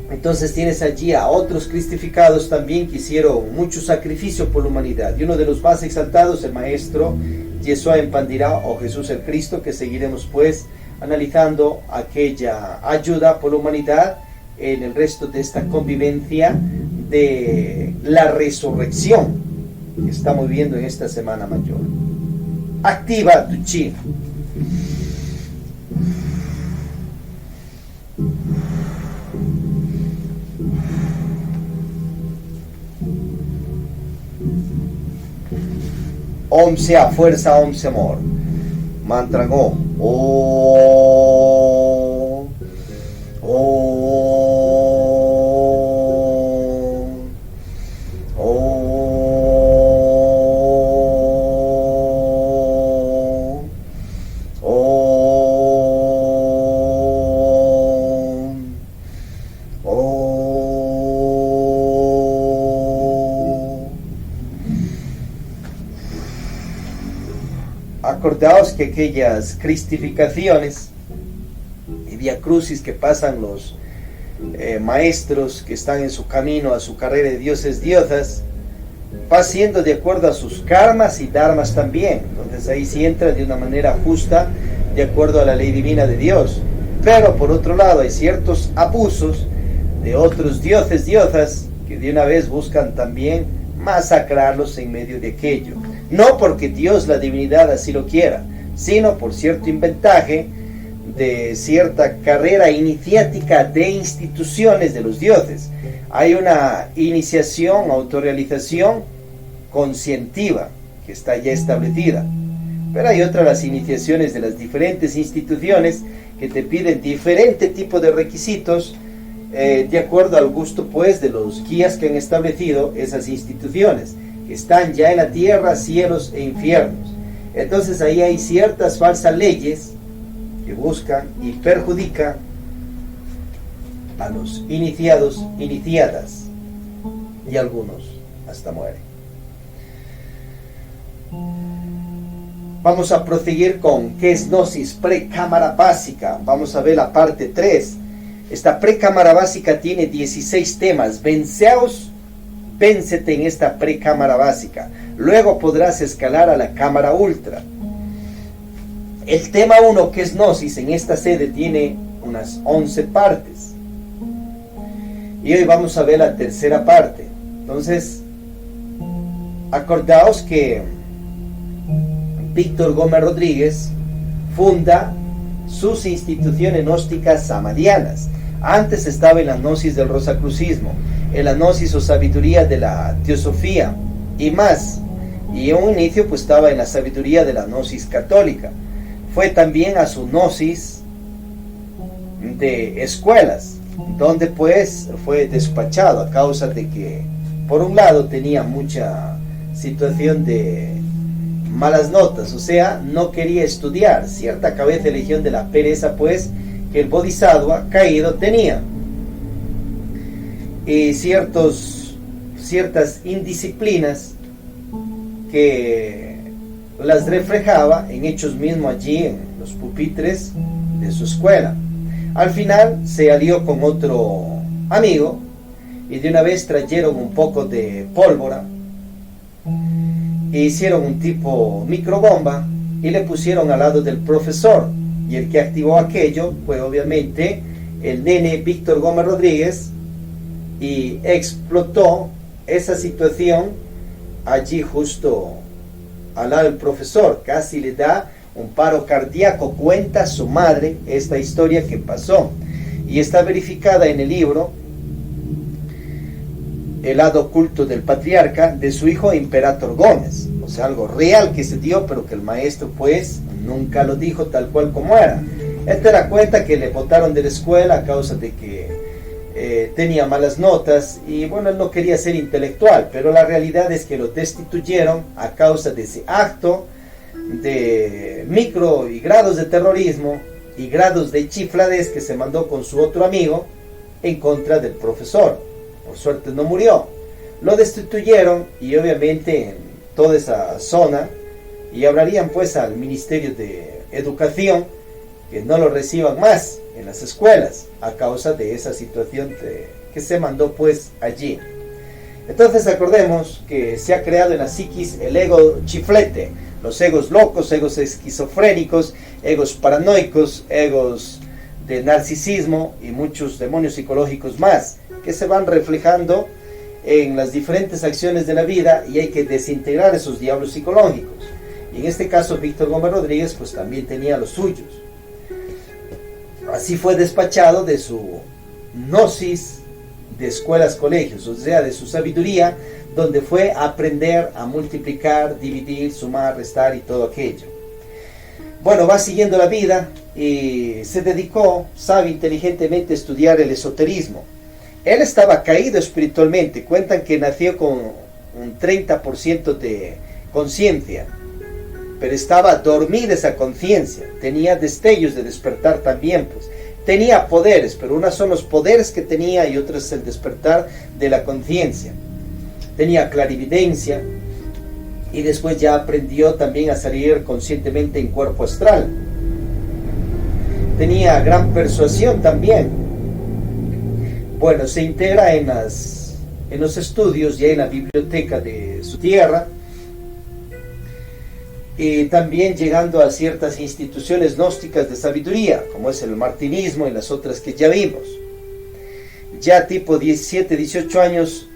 Entonces tienes allí a otros cristificados también que hicieron mucho sacrificio por la humanidad. Y uno de los más exaltados, el maestro Yeshua en Pandira, o Jesús el Cristo, que seguiremos pues analizando aquella ayuda por la humanidad en el resto de esta convivencia de la resurrección que estamos viviendo en esta Semana Mayor. Activa tu chi. Om sea fuerza, Om sea amor. Mantra Go. Om. Om. Om. Om. Om. Acordaos que aquellas cristificaciones y vía crucis que pasan los maestros que están en su camino a su carrera de dioses diosas, va siendo de acuerdo a sus karmas y dharmas también. Entonces ahí sí entra de una manera justa, de acuerdo a la ley divina de Dios. Pero por otro lado hay ciertos abusos de otros dioses diosas que de una vez buscan también masacrarlos en medio de aquello. No porque Dios, la divinidad, así lo quiera, sino por cierto inventaje de cierta carrera iniciática de instituciones de los dioses. Hay una iniciación, autorrealización conscientiva que está ya establecida, pero hay otras, las iniciaciones de las diferentes instituciones, que te piden diferente tipo de requisitos de acuerdo al gusto pues de los guías que han establecido esas instituciones, que están ya en la tierra, cielos e infiernos. Entonces ahí hay ciertas falsas leyes que buscan y perjudican a los iniciados, iniciadas, y algunos hasta mueren. Vamos a proseguir con qué es Gnosis Precámara Básica. Vamos a ver la parte 3. Esta Precámara Básica tiene 16 temas. Véncete en esta Precámara Básica. Luego podrás escalar a la Cámara Ultra. El tema 1, que es Gnosis, en esta sede tiene unas 11 partes. Y hoy vamos a ver la tercera parte. Entonces, acordaos que Víctor Gómez Rodríguez funda sus instituciones gnósticas samadianas. Antes estaba en la gnosis del rosacrucismo, en la gnosis o sabiduría de la teosofía y más. Y en un inicio pues estaba en la sabiduría de la gnosis católica. Fue también a su gnosis de escuelas, donde pues fue despachado a causa de que, por un lado, tenía mucha situación de malas notas, o sea, no quería estudiar, cierta cabeza de legión de la pereza pues que el Bodhisattva caído tenía, y ciertas indisciplinas que las reflejaba en hechos mismos allí en los pupitres de su escuela. Al final se alió con otro amigo y de una vez trajeron un poco de pólvora e hicieron un tipo microbomba y le pusieron al lado del profesor, y el que activó aquello fue obviamente el nene Víctor Gómez Rodríguez, y explotó esa situación allí justo al lado del profesor. Casi le da un paro cardíaco. Cuenta su madre esta historia que pasó y está verificada en el libro El lado oculto del patriarca, de su hijo Imperator Gómez. O sea, algo real que se dio, pero que el maestro pues nunca lo dijo tal cual como era. Él te da cuenta que le botaron de la escuela a causa de que tenía malas notas, y bueno, él no quería ser intelectual, pero la realidad es que lo destituyeron a causa de ese acto de micro y grados de terrorismo y grados de chifladez que se mandó con su otro amigo en contra del profesor. Por suerte no murió. Lo destituyeron y obviamente en toda esa zona, y hablarían pues al Ministerio de Educación que no lo reciban más en las escuelas a causa de esa situación que se mandó pues allí. Entonces acordemos que se ha creado en la psiquis el ego chiflete, los egos locos, egos esquizofrénicos, egos paranoicos, egos de narcisismo y muchos demonios psicológicos más que se van reflejando en las diferentes acciones de la vida, y hay que desintegrar esos diablos psicológicos. Y en este caso Víctor Gómez Rodríguez pues también tenía los suyos. Así fue despachado de su gnosis de escuelas, colegios, o sea, de su sabiduría, donde fue a aprender a multiplicar, dividir, sumar, restar y todo aquello. Bueno, va siguiendo la vida y se dedicó, sabe inteligentemente, a estudiar el esoterismo. Él estaba caído espiritualmente. Cuentan que nació con un 30% de conciencia, pero estaba dormida esa conciencia. Tenía destellos de despertar también, pues. Tenía poderes, pero unos son los poderes que tenía y otros es el despertar de la conciencia. Tenía clarividencia y después ya aprendió también a salir conscientemente en cuerpo astral. Tenía gran persuasión también. Bueno, se integra en los estudios, ya en la biblioteca de su tierra, y también llegando a ciertas instituciones gnósticas de sabiduría, como es el martinismo y las otras que ya vimos. Ya tipo 17, 18 años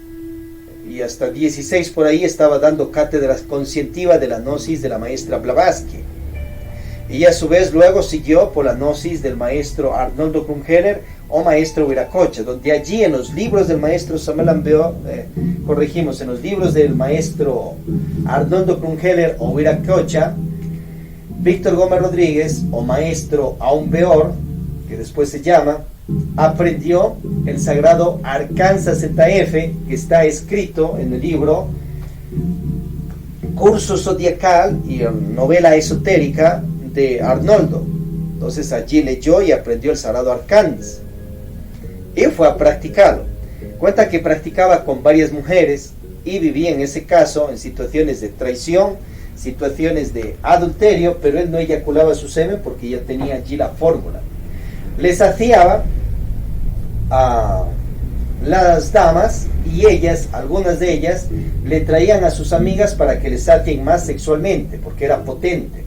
y hasta 16 por ahí estaba dando cátedras conscientiva de la gnosis de la maestra Blavatsky. Y a su vez luego siguió por la gnosis del maestro Arnoldo Krumheller o maestro Viracocha, donde allí en los libros del maestro Samuel Ambeor, en los libros del maestro Arnoldo Krumheller o Viracocha, Víctor Gómez Rodríguez o maestro Aumbeor, que después se llama, aprendió el sagrado Arkansas ZF, que está escrito en el libro curso zodiacal y novela esotérica de Arnoldo. Entonces allí leyó y aprendió el sagrado arcanis y fue a practicarlo. Cuenta que practicaba con varias mujeres y vivía en ese caso en situaciones de traición, situaciones de adulterio, pero él no eyaculaba su semen porque ya tenía allí la fórmula. Les saciaba a las damas y ellas, algunas de ellas, le traían a sus amigas para que les sacien más sexualmente, porque era potente.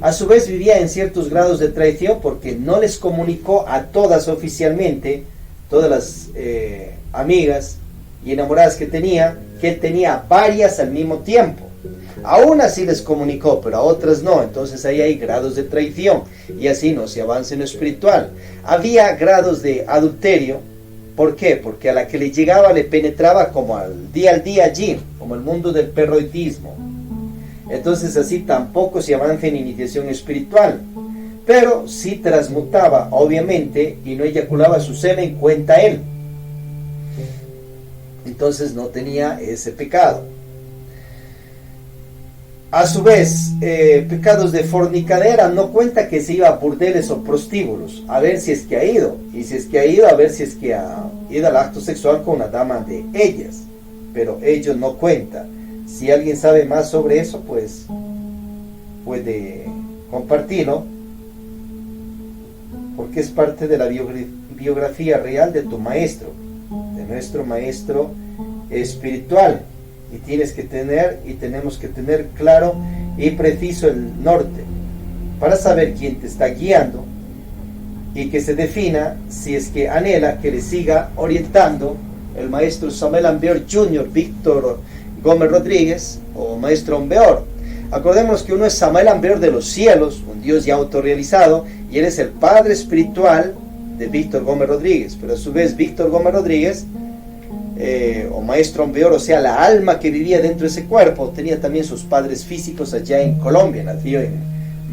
A su vez vivía en ciertos grados de traición porque no les comunicó a todas oficialmente, todas las amigas y enamoradas que él tenía varias al mismo tiempo. A unas sí les comunicó, pero a otras no. Entonces ahí hay grados de traición y así no se avanza en lo espiritual. Había grados de adulterio. ¿Por qué? Porque a la que le llegaba le penetraba como al día allí, como el mundo del perroitismo. Entonces así tampoco se avanza en iniciación espiritual. Pero sí transmutaba, obviamente, y no eyaculaba su semen, cuenta él. Entonces no tenía ese pecado. A su vez, pecados de fornicadera, no cuenta que se iba a burdeles o prostíbulos, a ver si es que ha ido, y si es que ha ido, a ver si es que ha ido al acto sexual con una dama de ellas, pero ello no cuenta. Si alguien sabe más sobre eso, pues puede compartirlo, porque es parte de la biografía real de tu maestro, de nuestro maestro espiritual. Y tienes que tener, y tenemos que tener claro y preciso el norte para saber quién te está guiando y que se defina si es que anhela que le siga orientando el maestro Samuel Ambeor Jr., Víctor Gómez Rodríguez o maestro Ambeor. Acordémonos que uno es Samuel Ambeor de los cielos, un Dios ya autorrealizado, y él es el padre espiritual de Víctor Gómez Rodríguez, pero a su vez Víctor Gómez Rodríguez o maestro Ambeor, o sea, la alma que vivía dentro de ese cuerpo, tenía también sus padres físicos allá en Colombia, nació en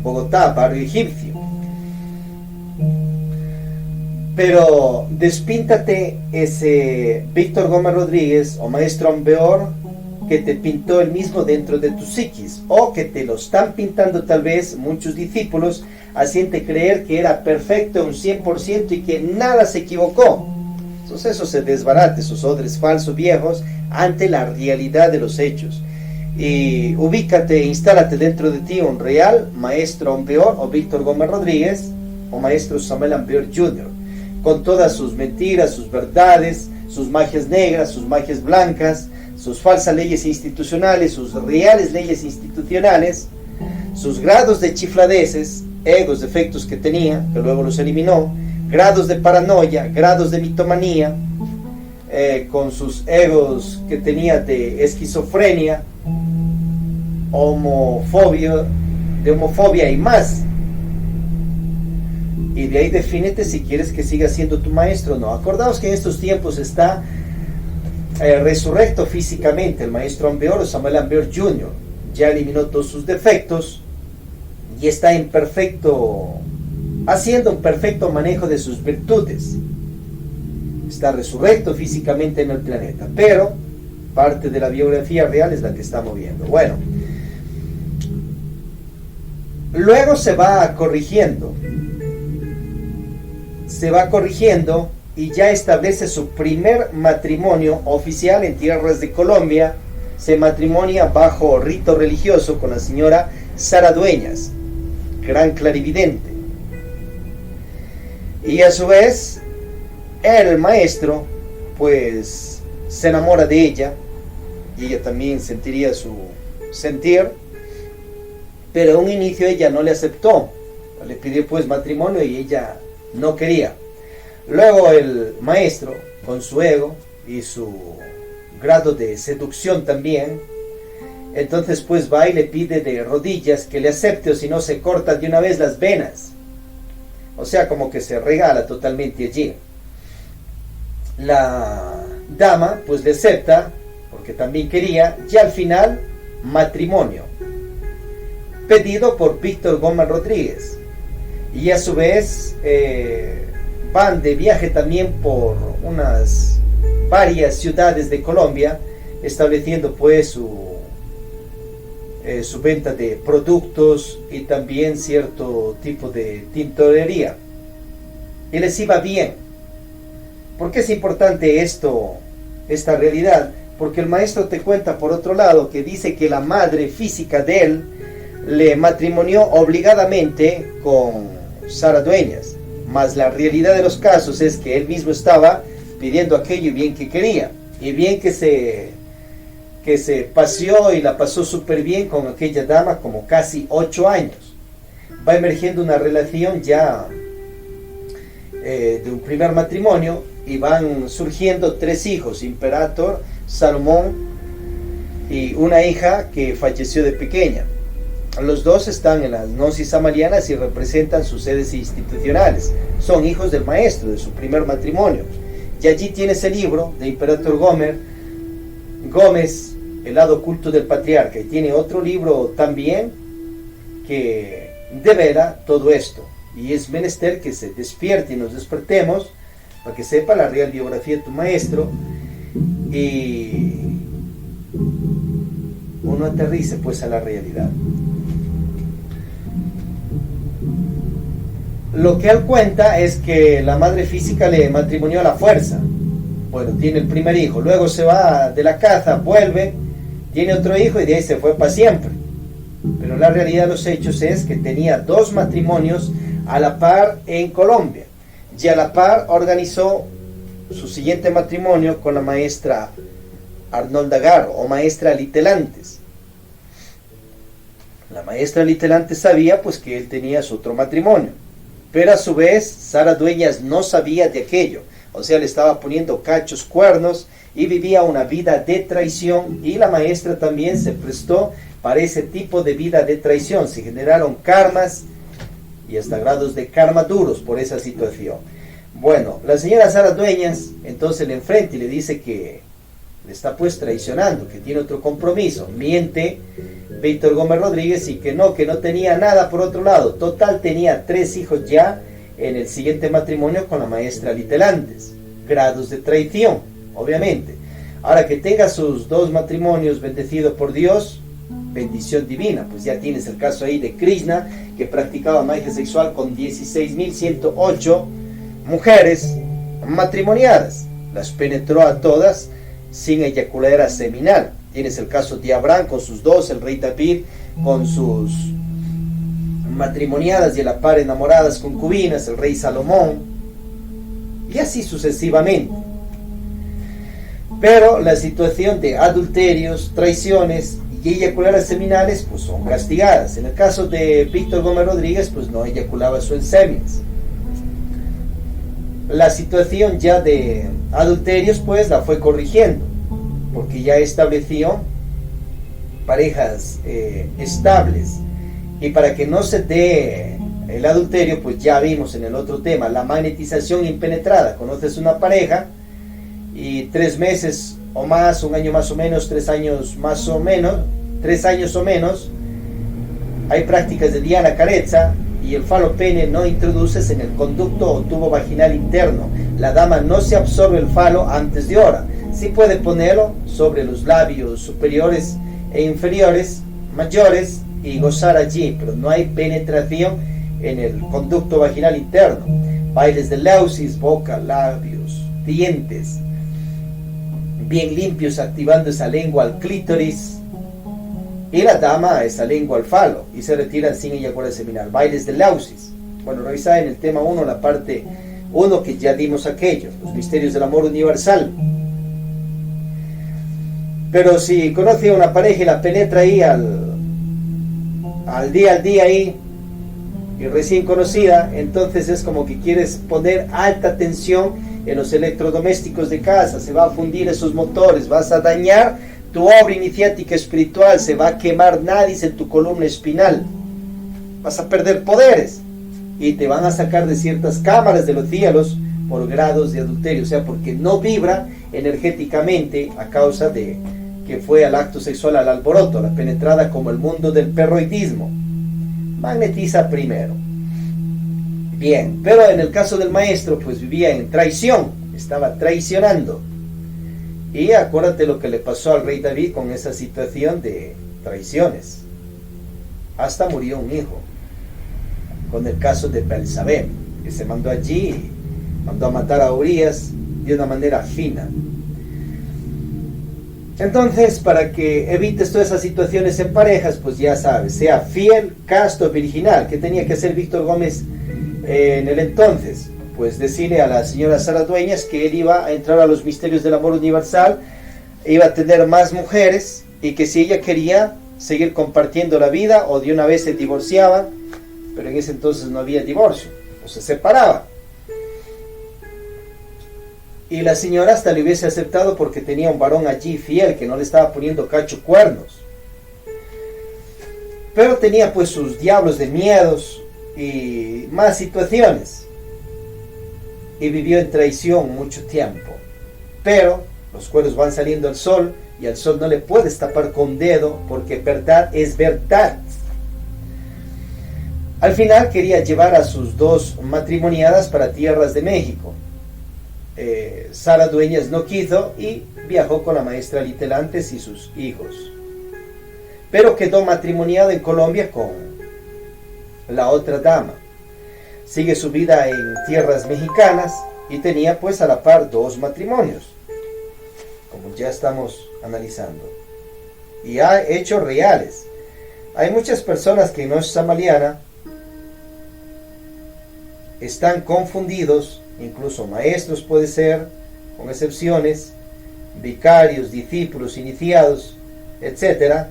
Bogotá, barrio egipcio. Pero despíntate ese Víctor Gómez Rodríguez o maestro Ambeor que te pintó él mismo dentro de tu psiquis, o que te lo están pintando tal vez muchos discípulos, haciendo creer que era perfecto un 100% y que nada se equivocó. Entonces eso se desbarate, esos odres falsos viejos ante la realidad de los hechos. Y ubícate, instálate dentro de ti un real maestro Ambeor o Víctor Gómez Rodríguez o maestro Samuel Ambeor Jr., con todas sus mentiras, sus verdades, sus magias negras, sus magias blancas, sus falsas leyes institucionales, sus reales leyes institucionales, sus grados de chifladeces, egos, defectos que tenía, que luego los eliminó, grados de paranoia, grados de mitomanía, con sus egos que tenía de esquizofrenia, homofobia y más. Y de ahí defínete si quieres que siga siendo tu maestro o no. Acordaos que en estos tiempos está resurrecto físicamente el maestro Ambeor, Samuel Ambeor Jr. Ya eliminó todos sus defectos y está haciendo un perfecto manejo de sus virtudes. Está resurrecto físicamente en el planeta, pero parte de la biografía real es la que estamos viendo. Bueno, luego se va corrigiendo y ya establece su primer matrimonio oficial en tierras de Colombia. Se matrimonia bajo rito religioso con la señora Sara Dueñas, gran clarividente. Y a su vez, el maestro, pues, se enamora de ella, y ella también sentiría su sentir, pero en un inicio ella no le aceptó, le pidió pues matrimonio y ella no quería. Luego el maestro, con su ego y su grado de seducción también, entonces pues va y le pide de rodillas que le acepte, o si no se corta de una vez las venas. O sea, como que se regala totalmente allí. La dama pues le acepta, porque también quería, y al final matrimonio, pedido por Víctor Gómez Rodríguez. Y a su vez van de viaje también por varias ciudades de Colombia, estableciendo pues su su venta de productos y también cierto tipo de tintorería. Y les iba bien. ¿Por qué es importante esta realidad? Porque el maestro te cuenta por otro lado que dice que la madre física de él le matrimonió obligadamente con Sara Dueñas, mas la realidad de los casos es que él mismo estaba pidiendo aquello y bien que quería, y bien que se paseó y la pasó súper bien con aquella dama como casi 8 años. Va emergiendo una relación ya de un primer matrimonio y van surgiendo 3 hijos, Imperator, Salomón y una hija que falleció de pequeña. Los 2 están en las gnosis samarianas y representan sus sedes institucionales. Son hijos del maestro, de su primer matrimonio. Y allí tienes el libro de Imperator Gómez, El lado oculto del patriarca. Y tiene otro libro también que devela todo esto. Y es menester que se despierte y nos despertemos para que sepa la real biografía de tu maestro y uno aterrice pues a la realidad. Lo que él cuenta es que la madre física le matrimonió a la fuerza. Bueno, tiene el primer hijo, luego se va de la caza, vuelve, tiene otro hijo y de ahí se fue para siempre. Pero la realidad de los hechos es que tenía 2 matrimonios a la par en Colombia. Y a la par organizó su siguiente matrimonio con la maestra Arnolda Garro o maestra Litelantes. La maestra Litelantes sabía pues que él tenía su otro matrimonio, pero a su vez Sara Dueñas no sabía de aquello, o sea, le estaba poniendo cachos, cuernos y vivía una vida de traición, y la maestra también se prestó para ese tipo de vida de traición. Se generaron karmas y hasta grados de karma duros por esa situación. Bueno, la señora Sara Dueñas entonces le enfrenta y le dice que le está pues traicionando, que tiene otro compromiso. Miente Víctor Gómez Rodríguez y que no tenía nada por otro lado. Total, tenía 3 hijos ya en el siguiente matrimonio con la maestra Litelantes. Grados de traición, obviamente. Ahora que tenga sus 2 matrimonios bendecidos por Dios, bendición divina, pues ya tienes el caso ahí de Krishna, que practicaba magia sexual con 16.108 mujeres matrimoniadas. Las penetró a todas sin eyaculadera seminal. Tienes el caso de Abraham con sus 2, el rey David con sus matrimoniadas y a la par enamoradas concubinas, el rey Salomón, y así sucesivamente. Pero la situación de adulterios, traiciones y eyaculares seminales pues son castigadas. En el caso de Víctor Gómez Rodríguez pues no eyaculaba su ensemes. La situación ya de adulterios pues la fue corrigiendo, porque ya estableció parejas estables, y para que no se dé el adulterio pues ya vimos en el otro tema la magnetización impenetrada. Conoces una pareja y 3 meses o más, 1 año más o menos, 3 años más o menos, 3 años o menos, hay prácticas de Diana Carezza y el falo pene no introduces en el conducto o tubo vaginal interno. La dama no se absorbe el falo antes de hora. Sí puede ponerlo sobre los labios superiores e inferiores mayores y gozar allí, pero no hay penetración en el conducto vaginal interno. Bailes de leusis, boca, labios, dientes bien limpios, activando esa lengua al clítoris y la dama esa lengua al falo, y se retiran sin eyaculación seminal. Bailes de leusis. Bueno, revisad en el tema 1 la parte 1 que ya dimos aquello, los misterios del amor universal. Pero si conoce a una pareja y la penetra ahí al día ahí y recién conocida, entonces es como que quieres poner alta tensión en los electrodomésticos de casa. Se va a fundir esos motores, vas a dañar tu obra iniciática espiritual, se va a quemar nadis en tu columna espinal, vas a perder poderes y te van a sacar de ciertas cámaras de los cielos por grados de adulterio, o sea, porque no vibra energéticamente a causa de que fue al acto sexual, al alboroto, a la penetrada, como el mundo del perroidismo. Magnetiza primero. Bien, pero en el caso del maestro, pues vivía en traición, estaba traicionando. Y acuérdate lo que le pasó al rey David con esa situación de traiciones. hasta murió un hijo, con el caso de Belsabé, que se mandó allí y mandó a matar a Urias de una manera fina. Entonces, para que evites todas esas situaciones en parejas, pues ya sabes, sea fiel, casto, virginal. ¿Qué tenía que hacer Víctor Gómez en el entonces? Pues decirle a la señora Sara Dueñas que él iba a entrar a los misterios del amor universal, iba a tener más mujeres, y que si ella quería seguir compartiendo la vida, o de una vez se divorciaban, pero en ese entonces no había divorcio, o se separaban. Y la señora hasta le hubiese aceptado porque tenía un varón allí fiel que no le estaba poniendo cacho cuernos. Pero tenía pues sus diablos de miedos y más situaciones. Y vivió en traición mucho tiempo. Pero los cueros van saliendo al sol y al sol no le puedes tapar con dedo porque verdad es verdad. Al final quería llevar a sus dos matrimoniadas para tierras de México. Sara Dueñas no quiso y viajó con la maestra Litelantes y sus hijos, pero quedó matrimoniada en Colombia con la otra dama. Sigue su vida en tierras mexicanas y tenía pues a la par dos matrimonios, como ya estamos analizando, y hay hechos reales. Hay muchas personas que no es samaliana, están confundidos, incluso maestros puede ser, con excepciones, vicarios, discípulos, iniciados, etc.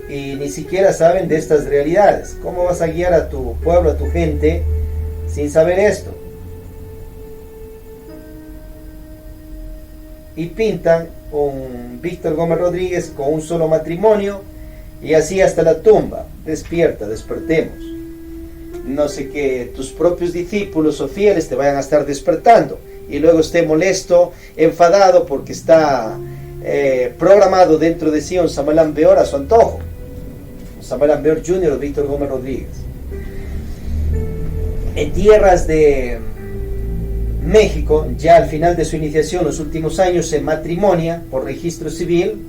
Y ni siquiera saben de estas realidades. ¿Cómo vas a guiar a tu pueblo, a tu gente, sin saber esto? Y pintan un Víctor Gómez Rodríguez con un solo matrimonio, y así hasta la tumba. Despierta, despertemos. No sé que tus propios discípulos o fieles te vayan a estar despertando y luego esté molesto, enfadado porque está programado dentro de sí un Samuel Beor a su antojo, un Samuel Beor Jr. o Víctor Gómez Rodríguez. En tierras de México, ya al final de su iniciación, los últimos años, se matrimonia por registro civil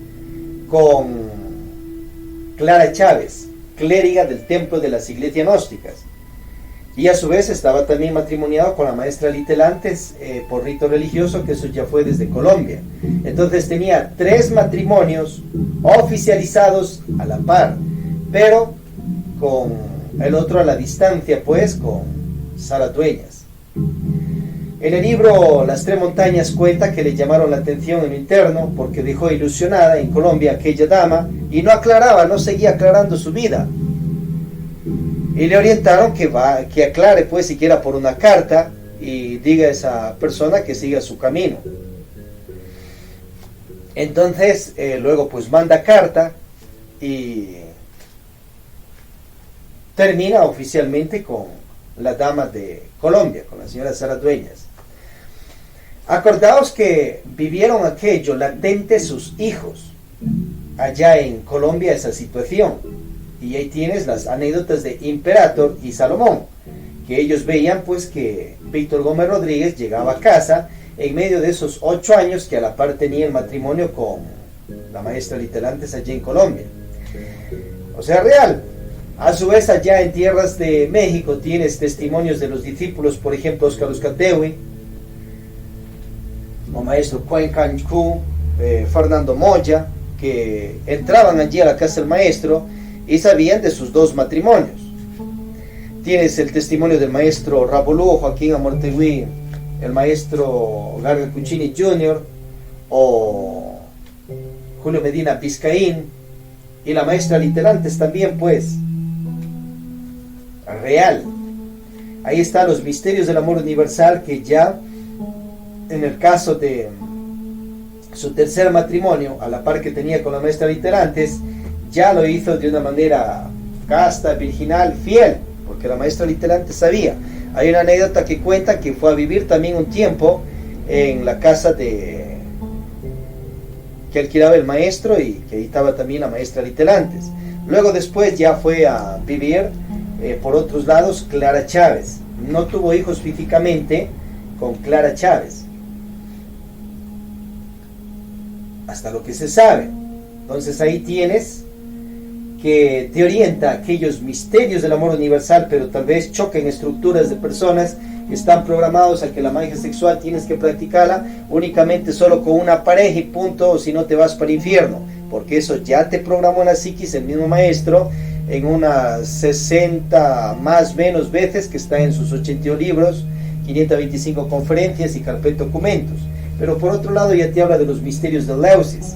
con Clara Chávez, clériga del templo de las iglesias gnósticas. Y a su vez estaba también matrimoniado con la maestra Litelantes por rito religioso, que eso ya fue desde Colombia. Entonces tenía 3 matrimonios oficializados a la par, pero con el otro a la distancia, pues con Sara Dueñas. En el libro Las Tres Montañas cuenta que le llamaron la atención en lo interno porque dejó ilusionada en Colombia aquella dama y no aclaraba, no seguía aclarando su vida. Y le orientaron que aclare pues siquiera por una carta y diga a esa persona que siga su camino. Entonces luego pues manda carta y termina oficialmente con la dama de Colombia, con la señora Sara Dueñas. Acordaos que vivieron aquello latente sus hijos allá en Colombia, esa situación. Y ahí tienes las anécdotas de Imperator y Salomón, que ellos veían pues que Víctor Gómez Rodríguez llegaba a casa en medio de esos 8 años que a la par tenía el matrimonio con la maestra Litelantes allí en Colombia. O sea, real. A su vez, allá en tierras de México tienes testimonios de los discípulos, por ejemplo, Oscar Uzcategui, o maestro Cuencancú, Fernando Moya, que entraban allí a la casa del maestro y sabían de sus 2 matrimonios. Tienes el testimonio del maestro Rabolú, Joaquín Amortegui, el maestro Garga Cuccini Jr. o Julio Medina Vizcaín, y la maestra Litelantes también, pues, real. Ahí están los misterios del amor universal, que ya en el caso de su tercer matrimonio, a la par que tenía con la maestra Litelantes, ya lo hizo de una manera casta, virginal, fiel, porque la maestra Litelantes sabía. Hay una anécdota que cuenta que fue a vivir también un tiempo en la casa que alquilaba el maestro, y que ahí estaba también la maestra Litelantes. Luego después ya fue a vivir por otros lados Clara Chávez. No tuvo hijos físicamente con Clara Chávez, hasta lo que se sabe. Entonces ahí tienes que te orienta a aquellos misterios del amor universal, pero tal vez choquen estructuras de personas que están programados a que la magia sexual tienes que practicarla únicamente solo con una pareja y punto, o si no te vas para el infierno, porque eso ya te programó en la psiquis el mismo maestro en unas 60 más menos veces, que está en sus 81 libros, 525 conferencias y carpeta documentos. Pero por otro lado ya te habla de los misterios de Leusis,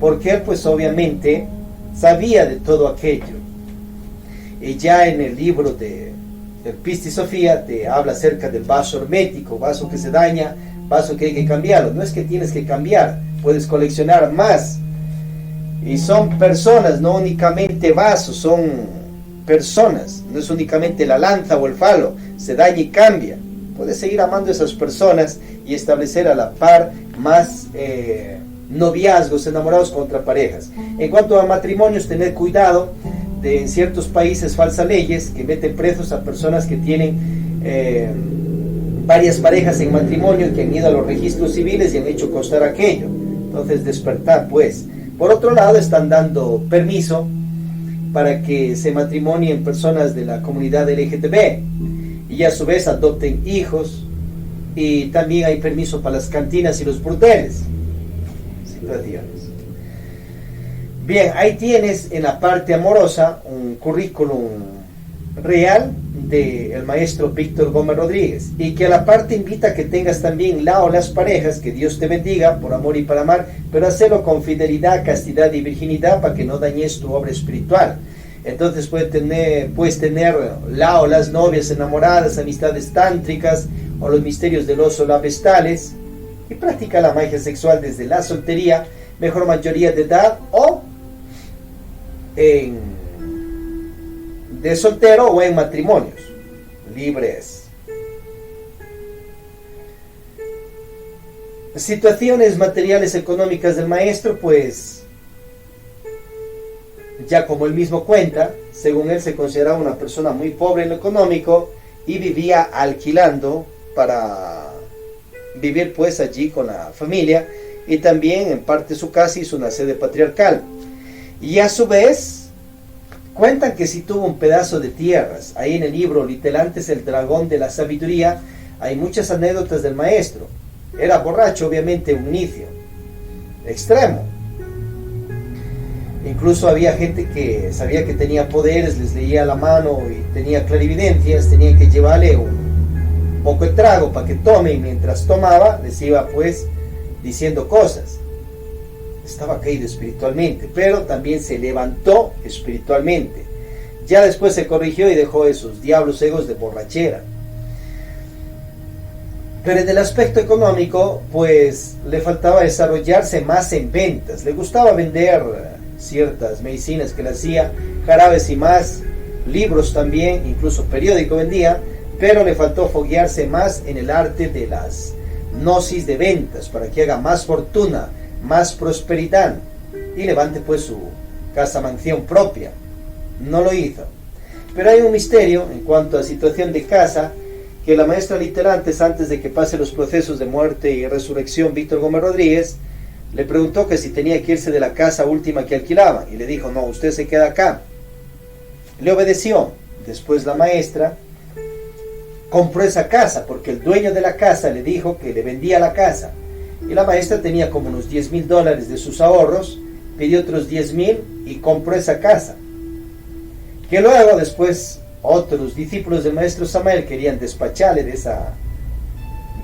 porque él pues obviamente sabía de todo aquello. Y ya en el libro de Pista y Sofía te habla acerca del vaso hermético, vaso que se daña, vaso que hay que cambiarlo. No es que tienes que cambiar, puedes coleccionar más. Y son personas, no únicamente vasos, son personas. No es únicamente la lanza o el falo, se daña y cambia. Puedes seguir amando a esas personas y establecer a la par más noviazgos, enamorados contra parejas. En cuanto a matrimonios, tener cuidado de en ciertos países falsas leyes que meten presos a personas que tienen varias parejas en matrimonio, que han ido a los registros civiles y han hecho constar aquello. Entonces despertar pues. Por otro lado, están dando permiso para que se matrimonien personas de la comunidad LGTB y a su vez adopten hijos, y también hay permiso para las cantinas y los burdeles. Situaciones. Bien, ahí tienes en la parte amorosa un currículum real del maestro Víctor Gómez Rodríguez, y que a la parte invita a que tengas también la o las parejas, que Dios te bendiga por amor y para amar, pero hacerlo con fidelidad, castidad y virginidad para que no dañes tu obra espiritual. Entonces puedes tener la o las novias enamoradas, amistades tántricas o los misterios del oso lavestales, y practica la magia sexual desde la soltería, mejor mayoría de edad o de soltero o en matrimonios libres. Situaciones materiales económicas del maestro, pues ya como él mismo cuenta, según él se consideraba una persona muy pobre en lo económico y vivía alquilando para vivir pues allí con la familia, y también en parte su casa hizo una sede patriarcal. Y a su vez cuentan que si tuvo un pedazo de tierras. Ahí en el libro Litelantes, el dragón de la sabiduría, hay muchas anécdotas del maestro. Era borracho, obviamente, un inicio extremo. Incluso había gente que sabía que tenía poderes, les leía la mano y tenía clarividencias, tenían que llevarle un poco de trago para que tome, y mientras tomaba les iba pues diciendo cosas. Estaba caído espiritualmente, pero también se levantó espiritualmente. Ya después se corrigió y dejó esos diablos egos de borrachera. Pero en el aspecto económico, pues le faltaba desarrollarse más en ventas. Le gustaba vender ciertas medicinas que le hacía, jarabes y más, libros también, incluso periódico vendía, pero le faltó foguearse más en el arte de las gnosis de ventas, para que haga más fortuna, más prosperidad y levante pues su casa mansión propia. No lo hizo. Pero hay un misterio en cuanto a situación de casa, que la maestra Litelantes, antes de que pase los procesos de muerte y resurrección, Víctor Gómez Rodríguez le preguntó que si tenía que irse de la casa última que alquilaba, y le dijo: no, usted se queda acá. Le obedeció. Después la maestra compró esa casa porque el dueño de la casa le dijo que le vendía la casa, y la maestra tenía como unos $10,000 de sus ahorros, pidió otros 10,000 y compró esa casa, que luego después otros discípulos del maestro Samael querían despacharle de esa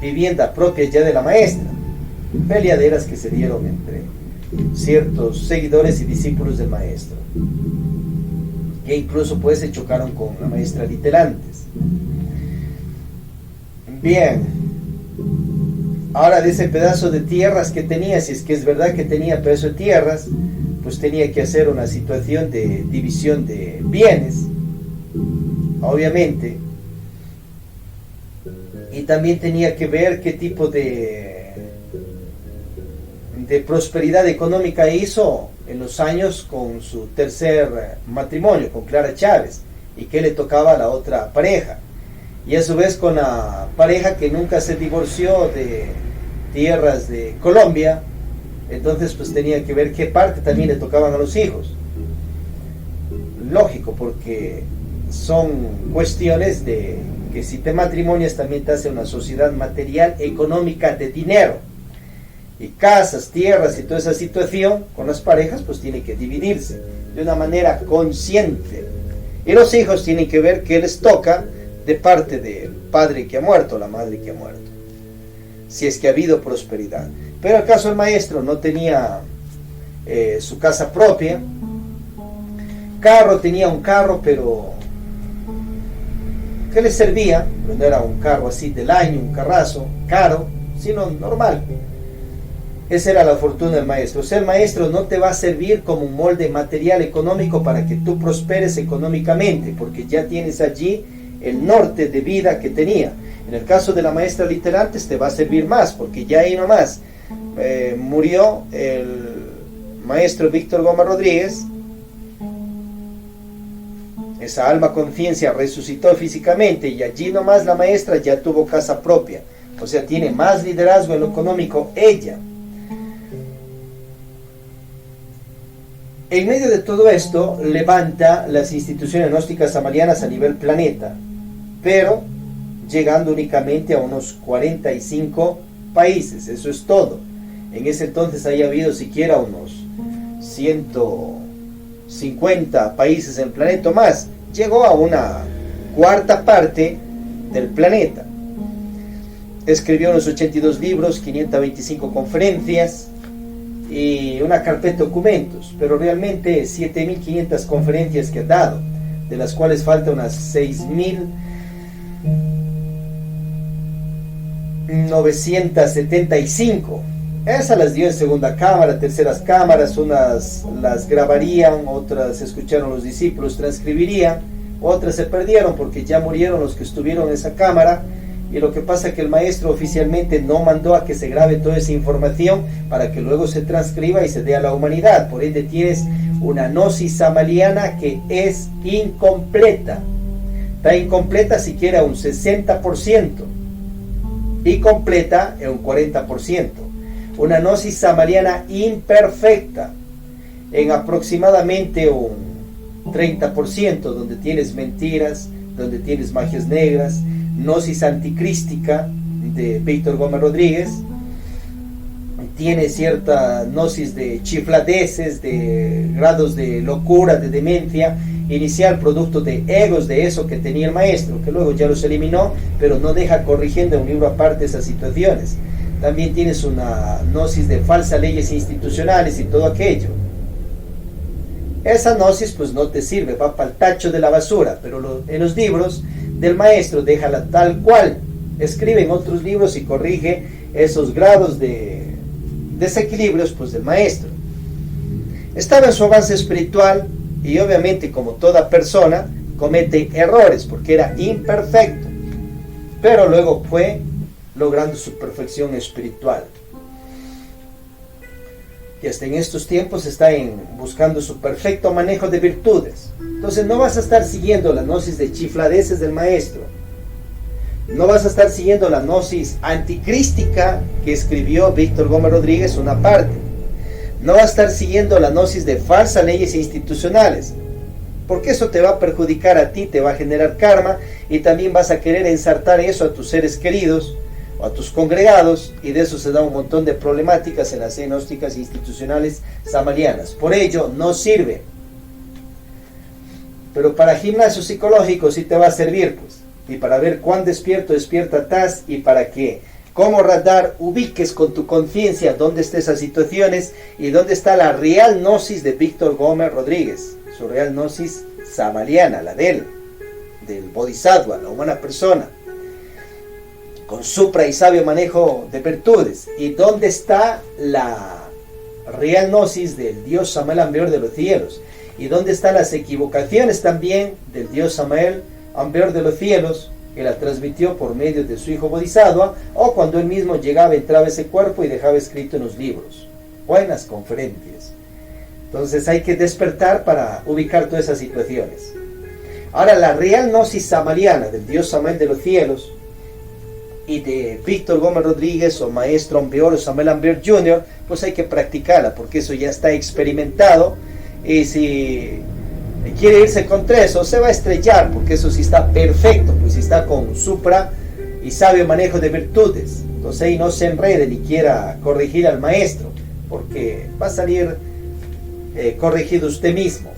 vivienda propia ya de la maestra. Peleaderas que se dieron entre ciertos seguidores y discípulos del maestro, que incluso pues se chocaron con la maestra Litelantes. Bien, ahora de ese pedazo de tierras que tenía, si es que es verdad que tenía pedazo de tierras, pues tenía que hacer una situación de división de bienes, obviamente, y también tenía que ver qué tipo de prosperidad económica hizo en los años con su tercer matrimonio, con Clara Chávez, y qué le tocaba a la otra pareja, y a su vez con la pareja que nunca se divorció de tierras de Colombia. Entonces pues tenía que ver qué parte también le tocaban a los hijos. lógico, porque son cuestiones de que si te matrimonias también te hace una sociedad material, económica, de dinero, y casas, tierras y toda esa situación con las parejas pues tiene que dividirse de una manera consciente, y los hijos tienen que ver qué les toca de parte del padre que ha muerto, la madre que ha muerto, si es que ha habido prosperidad. Pero el caso del maestro no tenía su casa propia, carro, tenía un carro, pero ¿qué le servía? Pues no era un carro así del año, un carrazo caro, sino normal. Esa era la fortuna del maestro. O sea, el maestro no te va a servir como un molde material económico para que tú prosperes económicamente, porque ya tienes allí el norte de vida que tenía. En el caso de la maestra literantes te va a servir más, porque ya ahí nomás murió el maestro Víctor Gómez Rodríguez. Esa alma conciencia resucitó físicamente y allí nomás la maestra ya tuvo casa propia. O sea, tiene más liderazgo en lo económico ella. En medio de todo esto, levanta las instituciones gnósticas samarianas a nivel planeta, pero llegando únicamente a unos 45 países, eso es todo. En ese entonces haya habido siquiera unos 150 países en el planeta o más. Llegó a una cuarta parte del planeta. Escribió unos 82 libros, 525 conferencias y una carpeta de documentos, pero realmente 7.500 conferencias que ha dado, de las cuales falta unas 6.975. Esas las dio en segunda cámara, terceras cámaras, unas las grabarían, otras escucharon los discípulos, transcribirían, otras se perdieron porque ya murieron los que estuvieron en esa cámara. Y lo que pasa es que el maestro oficialmente no mandó a que se grabe toda esa información para que luego se transcriba y se dé a la humanidad. Por ende tienes una gnosis samariana que es incompleta. Está incompleta siquiera un 60% y completa en un 40%. Una gnosis samariana imperfecta en aproximadamente un 30%, donde tienes mentiras, donde tienes magias negras, gnosis anticrística de Víctor Gómez Rodríguez, tiene cierta gnosis de chifladeces, de grados de locura, de demencia inicial, producto de egos de eso que tenía el maestro, que luego ya los eliminó, pero no deja corrigiendo en un libro aparte esas situaciones. También tienes una gnosis de falsas leyes institucionales y todo aquello. Esa gnosis pues no te sirve, va para el tacho de la basura, pero en los libros del maestro déjala tal cual. Escribe en otros libros y corrige esos grados de desequilibrios pues del maestro. Estaba en su avance espiritual y obviamente, como toda persona, comete errores porque era imperfecto, pero luego fue logrando su perfección espiritual. Y hasta en estos tiempos está buscando su perfecto manejo de virtudes. Entonces no vas a estar siguiendo la gnosis de chifladeces del maestro. No vas a estar siguiendo la gnosis anticrística que escribió Víctor Gómez Rodríguez, una parte. No vas a estar siguiendo la gnosis de falsas leyes institucionales, porque eso te va a perjudicar a ti, te va a generar karma, y también vas a querer ensartar eso a tus seres queridos o a tus congregados, y de eso se da un montón de problemáticas en las gnósticas institucionales samarianas. Por ello no sirve. Pero para gimnasio psicológico sí te va a servir, pues, y para ver cuán despierta estás, y para que como radar ubiques con tu conciencia dónde están esas situaciones y dónde está la real gnosis de Víctor Gómez Rodríguez, su real gnosis samariana, la de él, del bodhisattva, la humana persona, con supra y sabio manejo de virtudes, y dónde está la real gnosis del Dios Samael Ambeor de los cielos, y dónde están las equivocaciones también del Dios Samael Ambeor de los cielos, que la transmitió por medio de su hijo Bodhisattva, o cuando él mismo llegaba, entraba a ese cuerpo y dejaba escrito en los libros, buenas conferencias. Entonces hay que despertar para ubicar todas esas situaciones. Ahora, la real gnosis samariana del Dios Samael de los cielos y de Víctor Gómez Rodríguez o Maestro Ambeor o Samael Ambeor Jr., pues hay que practicarla, porque eso ya está experimentado. Y si quiere irse contra eso, se va a estrellar, porque eso sí está perfecto, pues está con supra y sabio manejo de virtudes. Entonces ahí no se enrede ni quiera corregir al maestro, porque va a salir corregido usted mismo.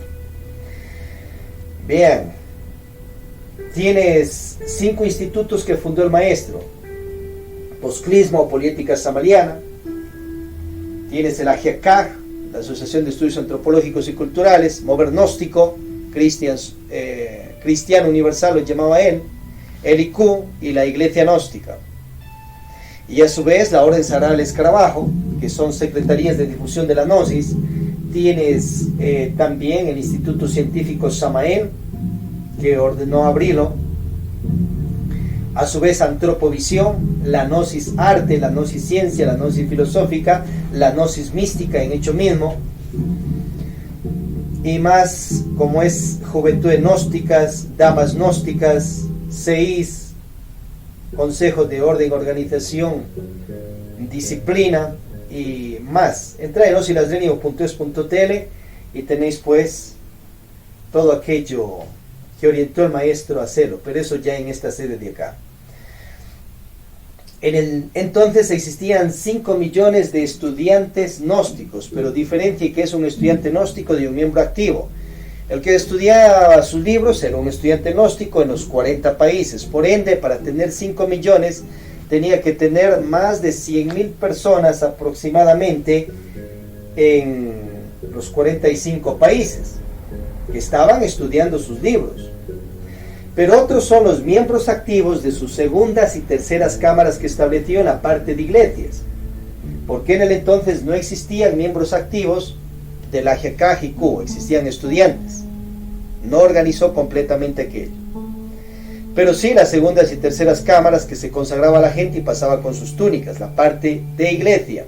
Bien, tienes 5 institutos que fundó el maestro: Posclismo o Política Samaliana, tienes el AGIACAG, la Asociación de Estudios Antropológicos y Culturales, Mover Gnóstico, Cristiano Universal lo llamaba él, el IQ y la Iglesia Gnóstica. Y a su vez la Orden Sagrada del Escarabajo, que son secretarías de difusión de la Gnosis. Tienes también el Instituto Científico Samael, que ordenó abrirlo. A su vez Antropovisión, la Gnosis Arte, la Gnosis Ciencia, la Gnosis Filosófica, la Gnosis Mística en hecho mismo. Y más, como es Juventudes Gnósticas, Damas Gnósticas, CEIS, Consejo de Orden, Organización, Disciplina y más. Entra en osilasrenio.es.tl y tenéis pues todo aquello que orientó el maestro a hacerlo, pero eso ya en esta sede de acá. Entonces existían 5 millones de estudiantes gnósticos, pero diferencia que es un estudiante gnóstico de un miembro activo. El que estudiaba sus libros era un estudiante gnóstico en los 40 países. Por ende, para tener 5 millones, tenía que tener más de 100.000 personas aproximadamente en los 45 países que estaban estudiando sus libros. Pero otros son los miembros activos de sus segundas y terceras cámaras que estableció en la parte de iglesias, porque en el entonces no existían miembros activos de la AGIACAG-IQ, existían estudiantes. No organizó completamente aquello, pero sí las segundas y terceras cámaras que se consagraba a la gente y pasaba con sus túnicas, la parte de iglesia.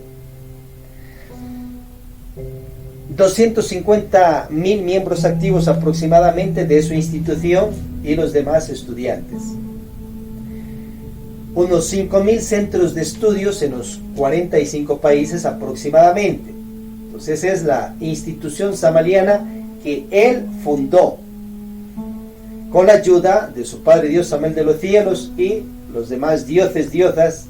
250.000 miembros activos aproximadamente de su institución y los demás estudiantes. Unos 5.000 centros de estudios en los 45 países aproximadamente. Entonces esa es la institución samaliana que él fundó, con la ayuda de su Padre Dios Samael de los cielos y los demás dioses, diosas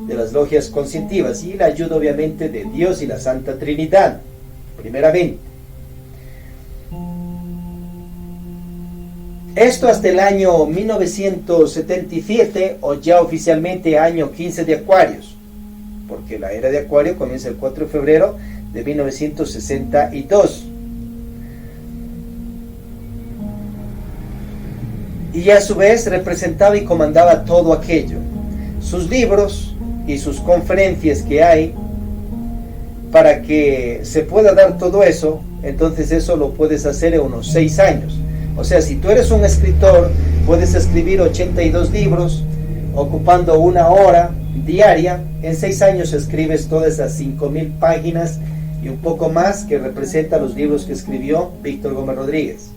de las logias conscientivas, y la ayuda obviamente de Dios y la Santa Trinidad, primeramente. Esto hasta el año 1977, o ya oficialmente año 15 de Acuarios, porque la era de Acuario comienza el 4 de febrero de 1962. Y a su vez representaba y comandaba todo aquello. Sus libros y sus conferencias que hay, para que se pueda dar todo eso, entonces eso lo puedes hacer en unos 6 años. O sea, si tú eres un escritor, puedes escribir 82 libros, ocupando 1 hora diaria. En 6 años escribes todas esas 5.000 páginas y un poco más que representa los libros que escribió Víctor Gómez Rodríguez.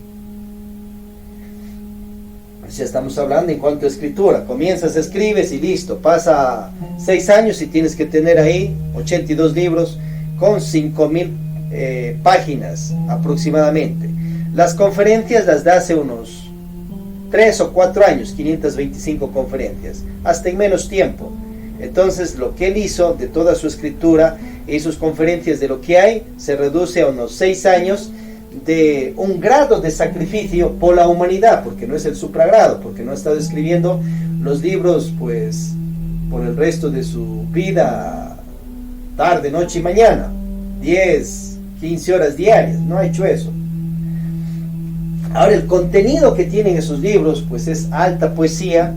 O sea, estamos hablando en cuanto a escritura. Comienzas, escribes y listo. Pasa 6 años y tienes que tener ahí 82 libros con 5.000 páginas aproximadamente. Las conferencias las da hace unos 3 o 4 años, 525 conferencias, hasta en menos tiempo. Entonces lo que él hizo de toda su escritura y sus conferencias, de lo que hay, se reduce a unos 6 años de un grado de sacrificio por la humanidad, porque no es el supragrado, porque no ha estado escribiendo los libros pues por el resto de su vida, tarde, noche y mañana, 10, 15 horas diarias. No ha hecho eso. Ahora, el contenido que tienen esos libros pues es alta poesía,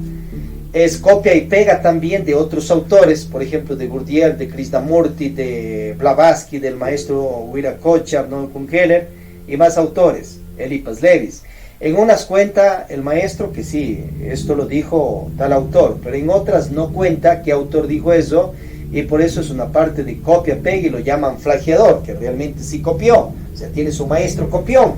es copia y pega también de otros autores, por ejemplo de Gurdjieff, de Krishnamurti, de Blavatsky, del maestro Viracocha, Arnold Kunkeller y más autores, Eliphas Levis. En unas cuenta el maestro que sí, esto lo dijo tal autor, pero en otras no cuenta qué autor dijo eso, y por eso es una parte de copia, pega, y lo llaman plagiador, que realmente sí copió, o sea, tiene su maestro copión.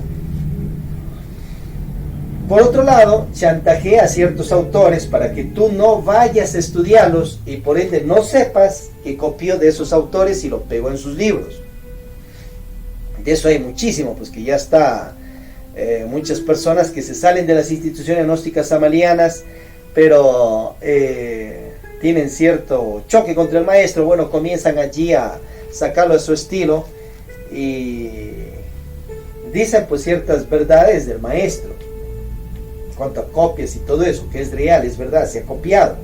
Por otro lado, chantajea a ciertos autores para que tú no vayas a estudiarlos y por ende no sepas que copió de esos autores y lo pegó en sus libros. De eso hay muchísimo, pues que ya está muchas personas que se salen de las instituciones gnósticas samalianas, pero tienen cierto choque contra el maestro. Bueno, comienzan allí a sacarlo a su estilo y dicen pues ciertas verdades del maestro en cuanto a copias y todo eso, que es real, es verdad, se ha copiado.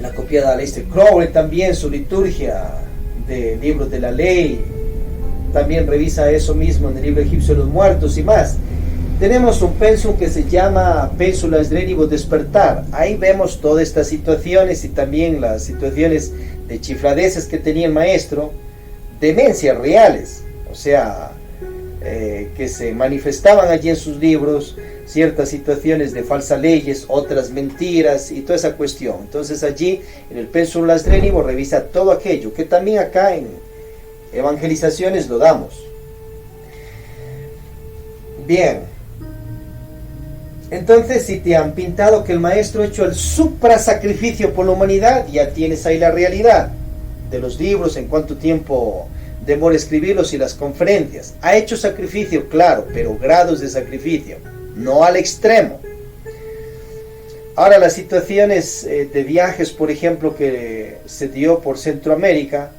La copia de Aleister Crowley también, su liturgia de libros de la ley, también revisa eso mismo en el libro egipcio de los muertos y más. Tenemos un pensum que se llama Pénsula Esdrenivo Despertar. Ahí vemos todas estas situaciones y también las situaciones de chifladeces que tenía el maestro, demencias reales, o sea, que se manifestaban allí en sus libros, ciertas situaciones de falsas leyes, otras mentiras y toda esa cuestión. Entonces allí en el Pensum Esdrenivo revisa todo aquello que también acá en evangelizaciones lo damos. Bien, entonces si te han pintado que el maestro ha hecho el supra sacrificio por la humanidad, ya tienes ahí la realidad de los libros, en cuánto tiempo demora escribirlos y las conferencias. Ha hecho sacrificio, claro, pero grados de sacrificio, no al extremo. Ahora las situaciones de viajes, por ejemplo, que se dio por Centroamérica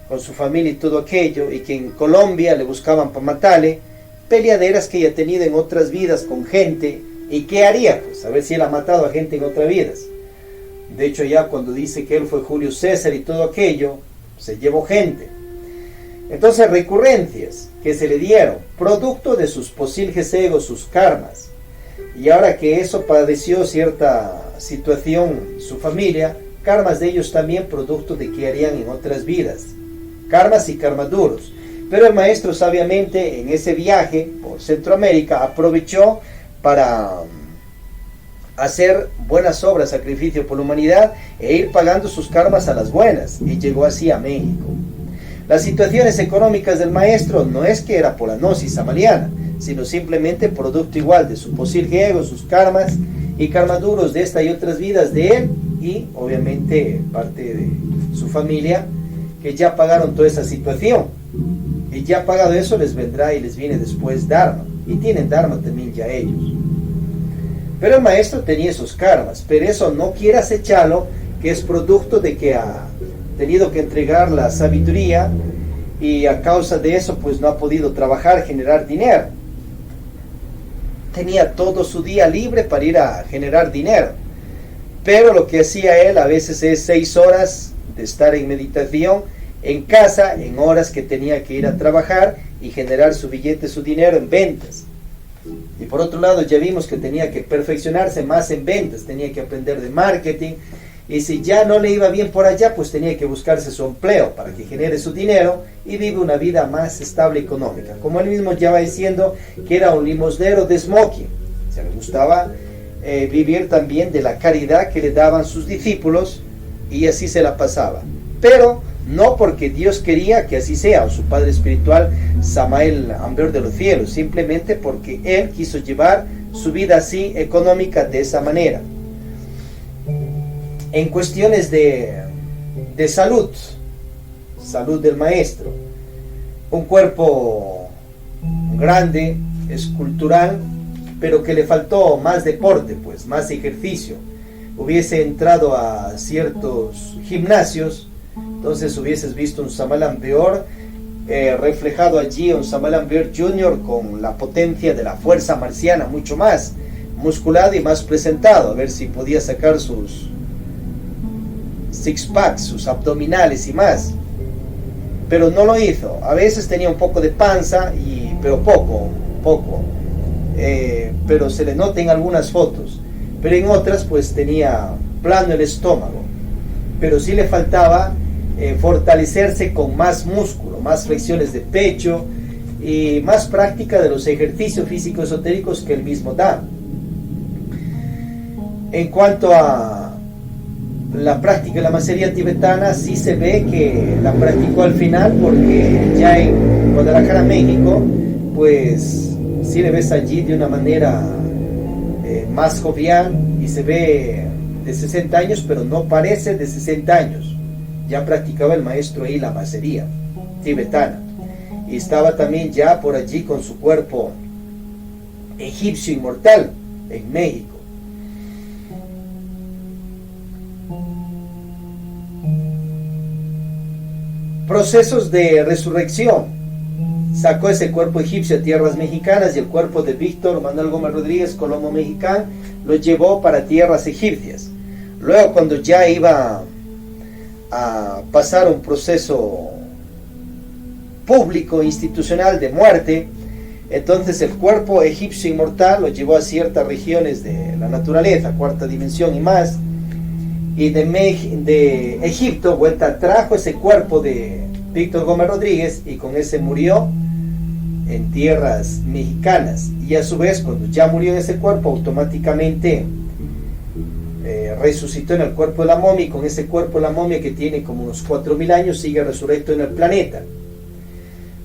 con su familia y todo aquello, y que en Colombia le buscaban para matarle, peleaderas que ella ha tenido en otras vidas con gente. ¿Y qué haría? Pues a ver si él ha matado a gente en otras vidas. De hecho, ya cuando dice que él fue Julio César y todo aquello, se llevó gente. Entonces, recurrencias que se le dieron, producto de sus posilges egos, sus karmas. Y ahora que eso padeció cierta situación su familia, karmas de ellos también, producto de que harían en otras vidas. Karmas y karmas duros. Pero el maestro sabiamente en ese viaje por Centroamérica aprovechó para hacer buenas obras, sacrificio por la humanidad e ir pagando sus karmas a las buenas, y llegó así a México. Las situaciones económicas del maestro no es que era por la gnosis samaliana, sino simplemente producto igual de su posilge ego, sus karmas y karmas duros de esta y otras vidas de él, y obviamente parte de su familia que ya pagaron toda esa situación, y ya pagado eso les vendrá y les viene después Dharma, y tienen Dharma también ya ellos. Pero el maestro tenía esos karmas, pero eso no quiere acecharlo, que es producto de que ha tenido que entregar la sabiduría y a causa de eso pues no ha podido trabajar, generar dinero. Tenía todo su día libre para ir a generar dinero, pero lo que hacía él a veces es 6 horas de estar en meditación en casa, en horas que tenía que ir a trabajar y generar su billete, su dinero en ventas. Y por otro lado ya vimos que tenía que perfeccionarse más en ventas, tenía que aprender de marketing, y si ya no le iba bien por allá, pues tenía que buscarse su empleo para que genere su dinero y vive una vida más estable económica. Como él mismo ya va diciendo que era un limosnero de smoking, o sea, le gustaba vivir también de la caridad que le daban sus discípulos, y así se la pasaba. Pero no porque Dios quería que así sea, o su padre espiritual Samael Amber de los cielos, simplemente porque él quiso llevar su vida así económica de esa manera. En cuestiones de salud del maestro, un cuerpo grande, escultural, pero que le faltó más deporte, pues más ejercicio. Hubiese entrado a ciertos gimnasios, entonces hubieses visto un Samael Beor reflejado allí, un Samael Beor Jr. con la potencia de la fuerza marciana, mucho más musculado y más presentado, a ver si podía sacar sus six packs, sus abdominales y más, pero no lo hizo. A veces tenía un poco de panza, pero poco, pero se le nota en algunas fotos, pero en otras pues tenía plano el estómago, pero sí le faltaba fortalecerse con más músculo, más flexiones de pecho y más práctica de los ejercicios físicos esotéricos que él mismo da. En cuanto a la práctica de la macería tibetana, sí se ve que la practicó al final, porque ya en Guadalajara, México, pues sí le ves allí de una manera más jovial, y se ve de 60 años, pero no parece de 60 años. Ya practicaba el maestro ahí la macería tibetana, y estaba también ya por allí con su cuerpo egipcio inmortal en México. Procesos de resurrección. Sacó ese cuerpo egipcio a tierras mexicanas y el cuerpo de Víctor Manuel Gómez Rodríguez, colono mexicano, lo llevó para tierras egipcias. Luego, cuando ya iba a pasar un proceso público, institucional de muerte, entonces el cuerpo egipcio inmortal lo llevó a ciertas regiones de la naturaleza, cuarta dimensión y más, y de Egipto vuelta trajo ese cuerpo de Víctor Gómez Rodríguez y con ese murió en tierras mexicanas, y a su vez cuando ya murió en ese cuerpo automáticamente resucitó en el cuerpo de la momia, y con ese cuerpo de la momia que tiene como unos 4000 años sigue resurrecto en el planeta.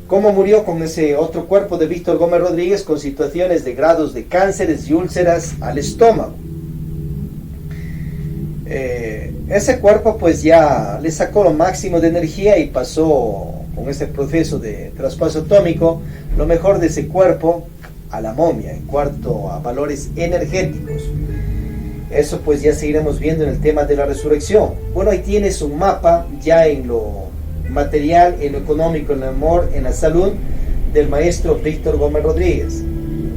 ¿Cómo murió con ese otro cuerpo de Víctor Gómez Rodríguez? Con situaciones de grados de cánceres y úlceras al estómago. Ese cuerpo pues ya le sacó lo máximo de energía y pasó con ese proceso de traspaso atómico lo mejor de ese cuerpo a la momia en cuanto a valores energéticos. Eso pues ya seguiremos viendo en el tema de la resurrección. Bueno, ahí tienes un mapa ya en lo material, en lo económico, en el amor, en la salud del maestro Víctor Gómez Rodríguez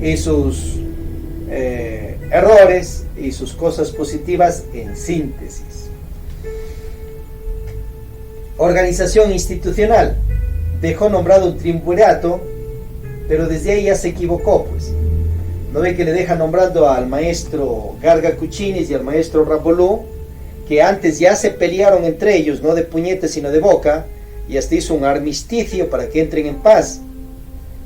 y sus errores y sus cosas positivas en síntesis. Organización institucional. Dejó nombrado un triunvirato, pero desde ahí ya se equivocó, pues. ¿No ve que le deja nombrando al maestro Garga Cuchinis y al maestro Rabolú, que antes ya se pelearon entre ellos, no de puñetes sino de boca, y hasta hizo un armisticio para que entren en paz?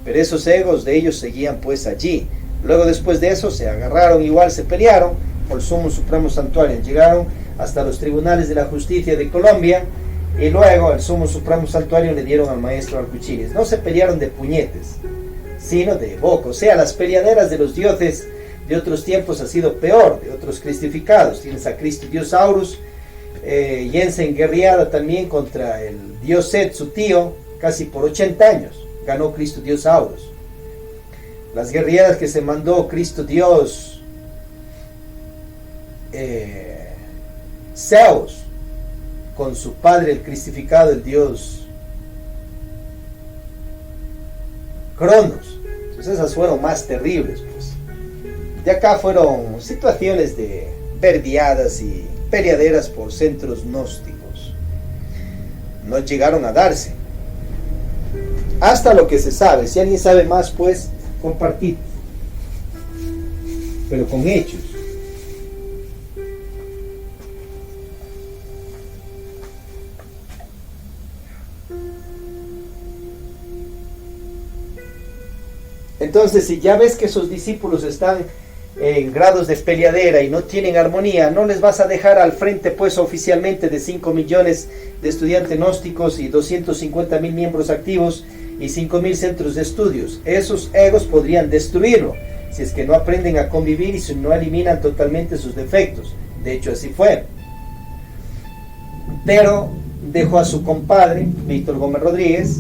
Pero esos egos de ellos seguían pues allí. Luego después de eso se agarraron, igual se pelearon por el Sumo Supremo Santuario, llegaron hasta los tribunales de la justicia de Colombia, y luego al Sumo Supremo Santuario le dieron al maestro Arcuchines. No se pelearon de puñetes, sino de boca. O sea, las peleaderas de los dioses de otros tiempos ha sido peor, de otros cristificados. Tienes a Cristo Dios Aurus, Jensen guerreada también contra el dios Set, su tío, casi por 80 años ganó Cristo Dios Aurus. Las guerreadas que se mandó Cristo Dios Zeus con su padre el cristificado, el dios Cronos. Entonces esas fueron más terribles, pues. De acá fueron situaciones de verdiadas y peleaderas por centros gnósticos. No llegaron a darse. Hasta lo que se sabe. Si alguien sabe más, pues compartir. Pero con hechos. Entonces, si ya ves que esos discípulos están en grados de peleadera y no tienen armonía, no les vas a dejar al frente pues oficialmente de 5 millones de estudiantes gnósticos y 250,000 miembros activos y 5,000 centros de estudios. Esos egos podrían destruirlo si es que no aprenden a convivir y si no eliminan totalmente sus defectos. De hecho, así fue. Pero dejó a su compadre, Víctor Gómez Rodríguez.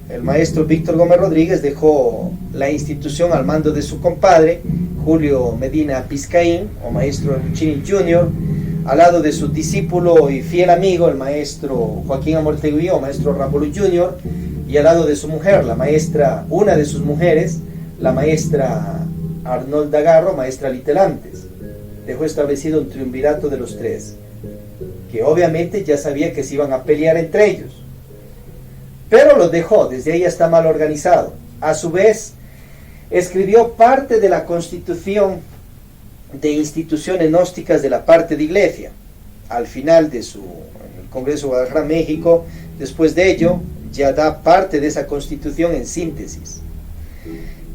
El maestro Víctor Gómez Rodríguez dejó la institución al mando de su compadre, Julio Medina Pizcaín, o maestro Luchini Jr., al lado de su discípulo y fiel amigo, el maestro Joaquín Amortegui, o maestro Rabolú Jr., y al lado de su mujer, la maestra, una de sus mujeres, la maestra Arnolda Garro, maestra Litelantes. Dejó establecido un triunvirato de los tres, que obviamente ya sabía que se iban a pelear entre ellos. Pero lo dejó, desde ahí está mal organizado. A su vez, escribió parte de la constitución de instituciones gnósticas de la parte de iglesia. Al final de su el Congreso de Guadalajara, México, después de ello, ya da parte de esa constitución en síntesis.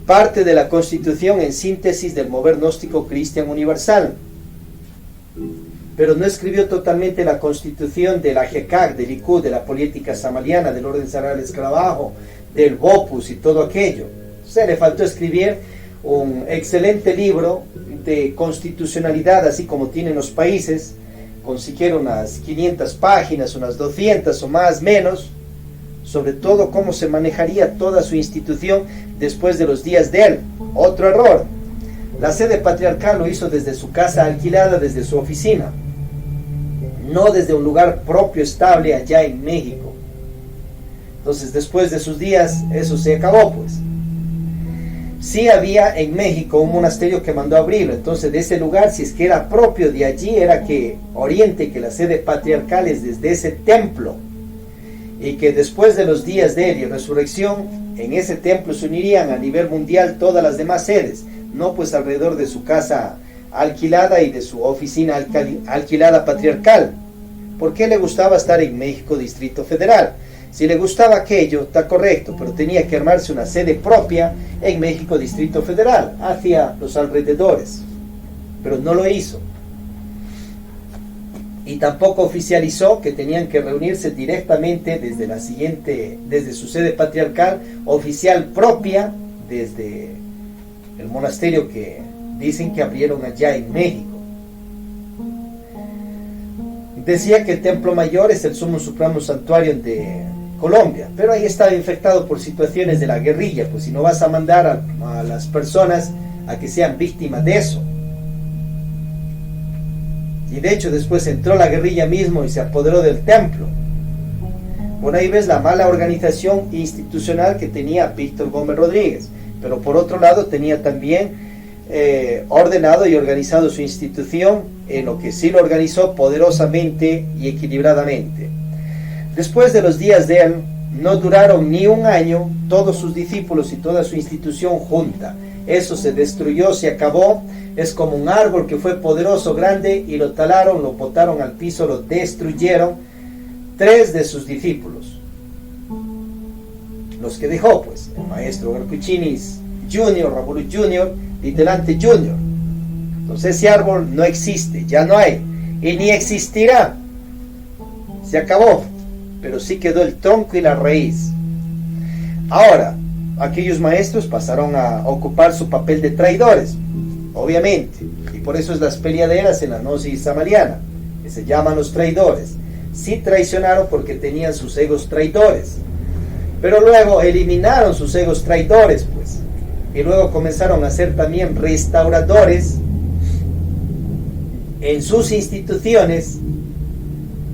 Parte de la constitución en síntesis del mover gnóstico cristian universal. Pero no escribió totalmente la constitución de la JECAC, del Likud, de la política samaliana, del orden sagrado del esclavajo, del Opus y todo aquello. O sea, le faltó escribir un excelente libro de constitucionalidad, así como tienen los países, con siquiera unas 500 páginas, unas 200 o más, menos, sobre todo cómo se manejaría toda su institución después de los días de él. Otro error: la sede patriarcal lo hizo desde su casa alquilada, desde su oficina, no desde un lugar propio estable allá en México. Entonces, después de sus días, eso se acabó, pues. Sí había en México un monasterio que mandó a abrirlo. Entonces, de ese lugar, si es que era propio de allí, era que oriente que la sede patriarcal es desde ese templo, y que después de los días de él y resurrección, en ese templo se unirían a nivel mundial todas las demás sedes, no pues alrededor de su casa alquilada y de su oficina alquilada patriarcal. ¿Por qué le gustaba estar en México, Distrito Federal? Si le gustaba aquello, está correcto, pero tenía que armarse una sede propia en México, Distrito Federal, hacia los alrededores. Pero no lo hizo. Y tampoco oficializó que tenían que reunirse directamente desde su sede patriarcal, oficial propia, desde el monasterio que dicen que abrieron allá en México. Decía que el Templo Mayor es el sumo supremo santuario de Colombia, pero ahí estaba infectado por situaciones de la guerrilla, pues si no vas a mandar a las personas a que sean víctimas de eso. Y de hecho después entró la guerrilla mismo y se apoderó del templo. Por ahí ves la mala organización institucional que tenía Víctor Gómez Rodríguez, pero por otro lado tenía también ordenado y organizado su institución, en lo que sí lo organizó poderosamente y equilibradamente. Después de los días de él, no duraron ni un año todos sus discípulos y toda su institución junta. Eso se destruyó, se acabó. Es como un árbol que fue poderoso, grande, y lo talaron, lo botaron al piso, lo destruyeron. 3 de sus discípulos, los que dejó, pues, el maestro Garcuchinis Jr., Rabulú Jr., Litelante Jr. Entonces ese árbol no existe, ya no hay, y ni existirá. Se acabó, pero sí quedó el tronco y la raíz. Ahora, aquellos maestros pasaron a ocupar su papel de traidores, obviamente, y por eso es las peleaderas en la gnosis samariana, que se llaman los traidores. Sí traicionaron porque tenían sus egos traidores, pero luego eliminaron sus egos traidores, pues, y luego comenzaron a ser también restauradores en sus instituciones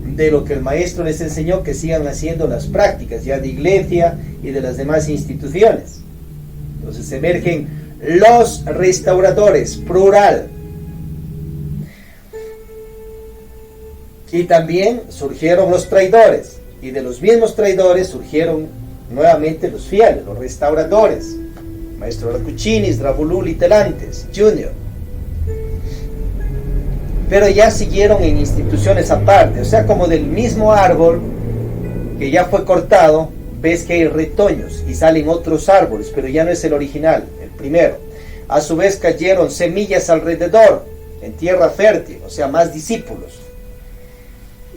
de lo que el maestro les enseñó que sigan haciendo las prácticas ya de iglesia y de las demás instituciones. Entonces emergen los restauradores, plural. Y también surgieron los traidores, y de los mismos traidores surgieron nuevamente los fieles, los restauradores. Maestro Garcuchinis, Rabulú Litelantes Jr. Pero ya siguieron en instituciones aparte, o sea, como del mismo árbol que ya fue cortado, ves que hay retoños y salen otros árboles, pero ya no es el original, el primero. A su vez cayeron semillas alrededor, en tierra fértil, o sea, más discípulos.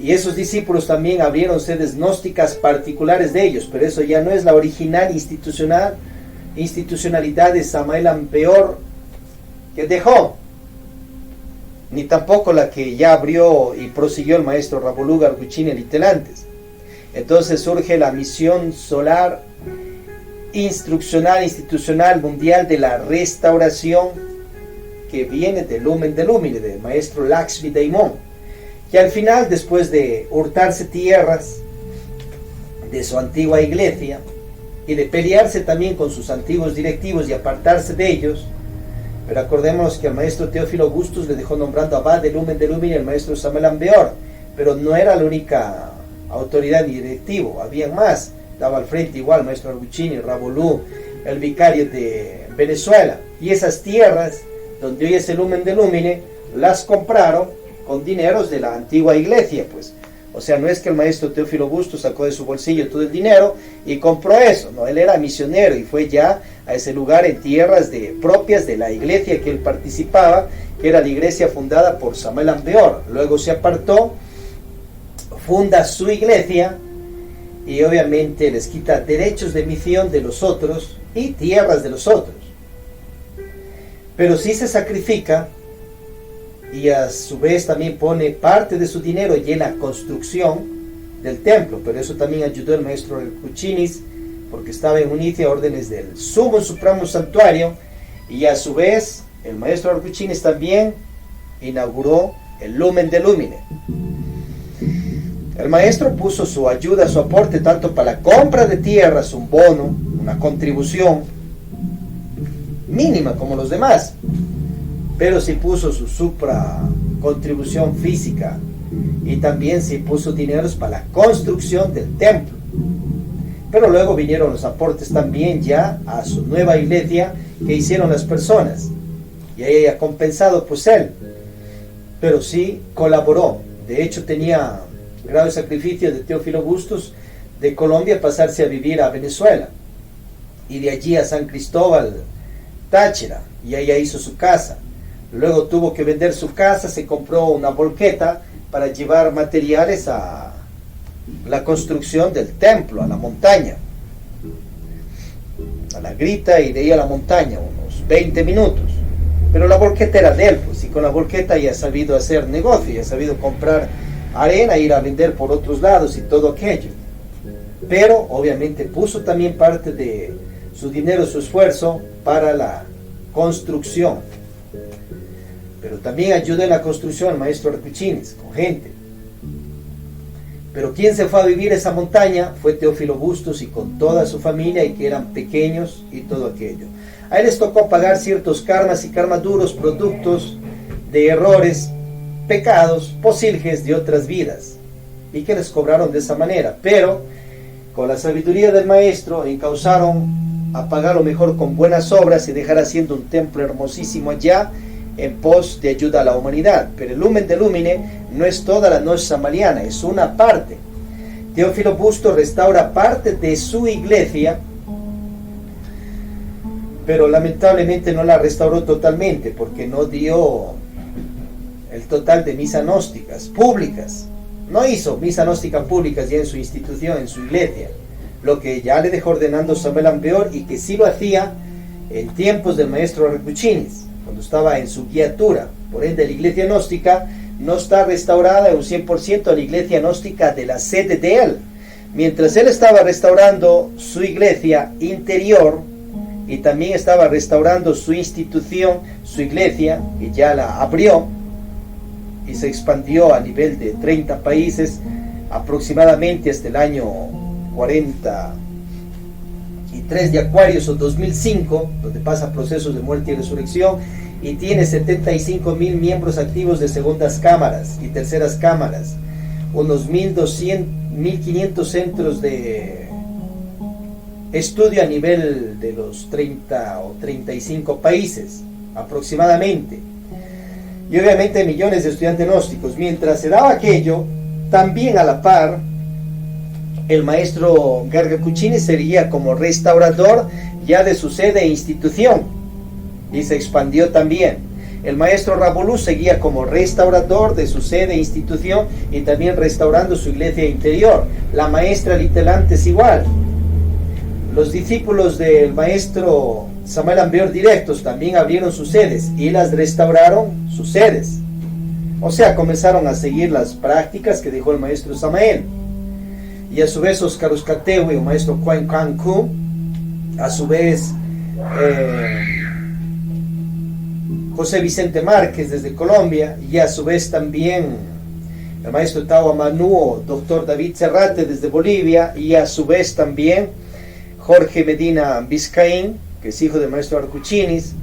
Y esos discípulos también abrieron sedes gnósticas particulares de ellos, pero eso ya no es la original institucionalidad de Samael Ampeor que dejó, ni tampoco la que ya abrió y prosiguió el maestro Rabulú Garcuchinis Litelantes. Entonces surge la misión solar instruccional institucional mundial de la restauración, que viene del Lumen de Lumine, del maestro Lakshmi Daimon, que al final, después de hurtarse tierras de su antigua iglesia y de pelearse también con sus antiguos directivos y apartarse de ellos, pero acordémonos que al maestro Teófilo Augustus le dejó nombrando abad del Lumen de Lumine el maestro Samael Ampeor, pero no era la única autoridad ni directivo, había más. Estaba al frente igual maestro Garcuchinis, Rabulú, el vicario de Venezuela, y esas tierras donde hoy es el Lumen de Lumine las compraron con dineros de la antigua iglesia, pues. O sea, no es que el maestro Teófilo Augustus sacó de su bolsillo todo el dinero y compró eso, no, él era misionero y fue ya a ese lugar en tierras propias de la iglesia que él participaba, que era la iglesia fundada por Samael Ampeor. Luego se apartó, funda su iglesia y obviamente les quita derechos de misión de los otros y tierras de los otros. Pero sí se sacrifica y a su vez también pone parte de su dinero y en la construcción del templo, pero eso también ayudó el maestro Arcuchinis, porque estaba en unicia a órdenes del Sumo Supremo Santuario, y a su vez el maestro Arcuchinis también inauguró el Lumen de Lumine. El maestro puso su ayuda, su aporte, tanto para la compra de tierras, un bono, una contribución mínima como los demás, pero sí puso su supra contribución física, y también sí puso dineros para la construcción del templo. Pero luego vinieron los aportes también ya a su nueva iglesia que hicieron las personas, y ahí ha compensado pues él, pero sí colaboró. De hecho tenía grave sacrificio de Teófilo Bustos de Colombia pasarse a vivir a Venezuela, y de allí a San Cristóbal Táchira, y allá hizo su casa. Luego tuvo que vender su casa, se compró una volqueta para llevar materiales a la construcción del templo, a la montaña, a la grita, y de ahí a la montaña, unos 20 minutos. Pero la volqueta era de él, pues, y con la volqueta ya ha sabido hacer negocio, ya ha sabido comprar arena, ir a vender por otros lados y todo aquello. Pero obviamente puso también parte de su dinero, su esfuerzo para la construcción. Pero también ayudó en la construcción el maestro Arcuchinis, con gente. Pero quien se fue a vivir esa montaña fue Teófilo Bustos, y con toda su familia, y que eran pequeños y todo aquello. A él les tocó pagar ciertos karmas y karmas duros, productos de errores, pecados, posilges de otras vidas, y que les cobraron de esa manera. Pero con la sabiduría del maestro encauzaron a pagarlo mejor con buenas obras y dejar haciendo un templo hermosísimo allá en pos de ayuda a la humanidad. Pero el Lumen de Lumine no es toda la noche samariana, es una parte. Teófilo Bustos restaura parte de su iglesia, pero lamentablemente no la restauró totalmente, porque no dio el total de misas gnósticas públicas. No hizo misa gnóstica públicas ya en su institución, en su iglesia, lo que ya le dejó ordenando Samuel Ambeor, y que sí lo hacía en tiempos del maestro Arcuchinis, cuando estaba en su guiatura. Por ende, la iglesia gnóstica no está restaurada en un 100% a la iglesia gnóstica de la sede de él. Mientras él estaba restaurando su iglesia interior, y también estaba restaurando su institución, su iglesia, y ya la abrió y se expandió a nivel de 30 países aproximadamente hasta el año 43 de Acuarios o 2005, donde pasa procesos de muerte y resurrección, y tiene 75,000 miembros activos de segundas cámaras y terceras cámaras, unos 1,500 centros de estudio a nivel de los 30 o 35 países aproximadamente, y obviamente millones de estudiantes gnósticos. Mientras se daba aquello, también a la par el maestro Gargacuchini sería como restaurador ya de su sede e institución, y se expandió también. El maestro Rabolú seguía como restaurador de su sede e institución, y también restaurando su iglesia interior. La maestra Litelantes igual. Los discípulos del maestro Samuel Ambeor directos también abrieron sus sedes y las restauraron sus sedes. O sea, comenzaron a seguir las prácticas que dejó el maestro Samael. Y a su vez Oscar Uzcategui, el maestro Juan Cancu, a su vez José Vicente Márquez desde Colombia, y a su vez también el maestro Tao Amanuo, doctor David Serrate desde Bolivia, y a su vez también Jorge Medina Vizcaín, que es hijo del maestro Arcuchinis,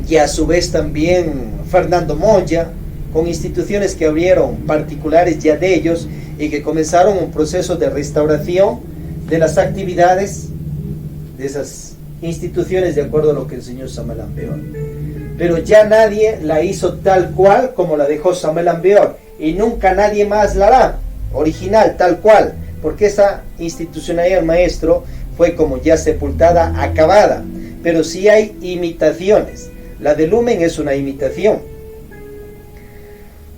y a su vez también Fernando Moya, con instituciones que abrieron particulares ya de ellos, y que comenzaron un proceso de restauración de las actividades de esas instituciones de acuerdo a lo que enseñó Samuel Ambeor. Pero ya nadie la hizo tal cual como la dejó Samuel Ambeor, y nunca nadie más la hará original, tal cual, porque esa institucionalidad del maestro fue como ya sepultada, acabada. Pero sí hay imitaciones. La de Lumen es una imitación,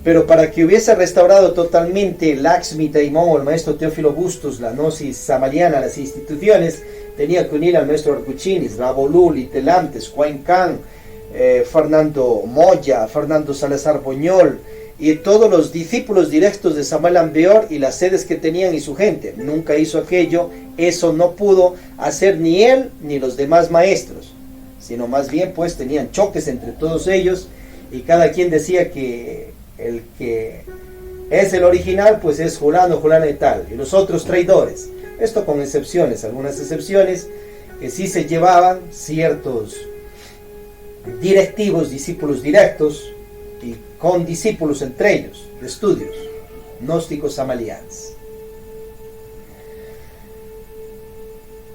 pero para que hubiese restaurado totalmente Laxmi Taimón o el maestro Teófilo Bustos, la gnosis samariana, las instituciones, tenía que unir al maestro Arcuchinis, Rabolú, Litelantes, Cuencán, Fernando Moya, Fernando Salazar Boñol, y todos los discípulos directos de Samael Ameor y las sedes que tenían y su gente. Nunca hizo aquello, eso no pudo hacer ni él ni los demás maestros, sino más bien pues tenían choques entre todos ellos y cada quien decía que el que es el original pues es fulano y tal, y los otros traidores. Esto con excepciones, algunas excepciones que sí se llevaban ciertos directivos, discípulos directos y con discípulos entre ellos de estudios, gnósticos samalianos.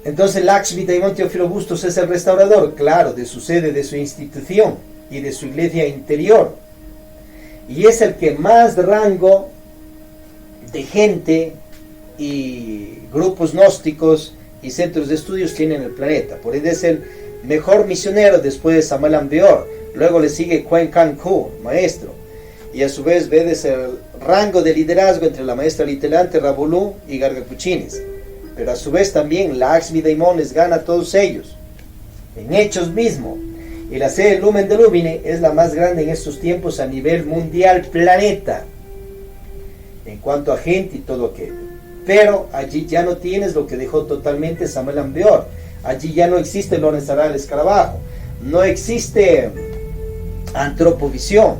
Entonces Lakshmi Daimon Teófilo Bustos es el restaurador, claro, de su sede, de su institución y de su iglesia interior, y es el que más rango de gente y grupos gnósticos y centros de estudios tiene en el planeta. Por ende es el mejor misionero después de Samael Ameor. Luego le sigue Kuen Kan-ku, maestro, y a su vez ves el rango de liderazgo entre la maestra literante Rabulú y Gargacuchines. Pero a su vez también Lakshmi Daimon les gana a todos ellos en hechos mismo, y la sede Lumen de Lumine es la más grande en estos tiempos a nivel mundial planeta en cuanto a gente y todo aquello. Pero allí ya no tienes lo que dejó totalmente Samael Ameor. Allí ya no existe Lorenz Aral Escarabajo, no existe Antropovisión,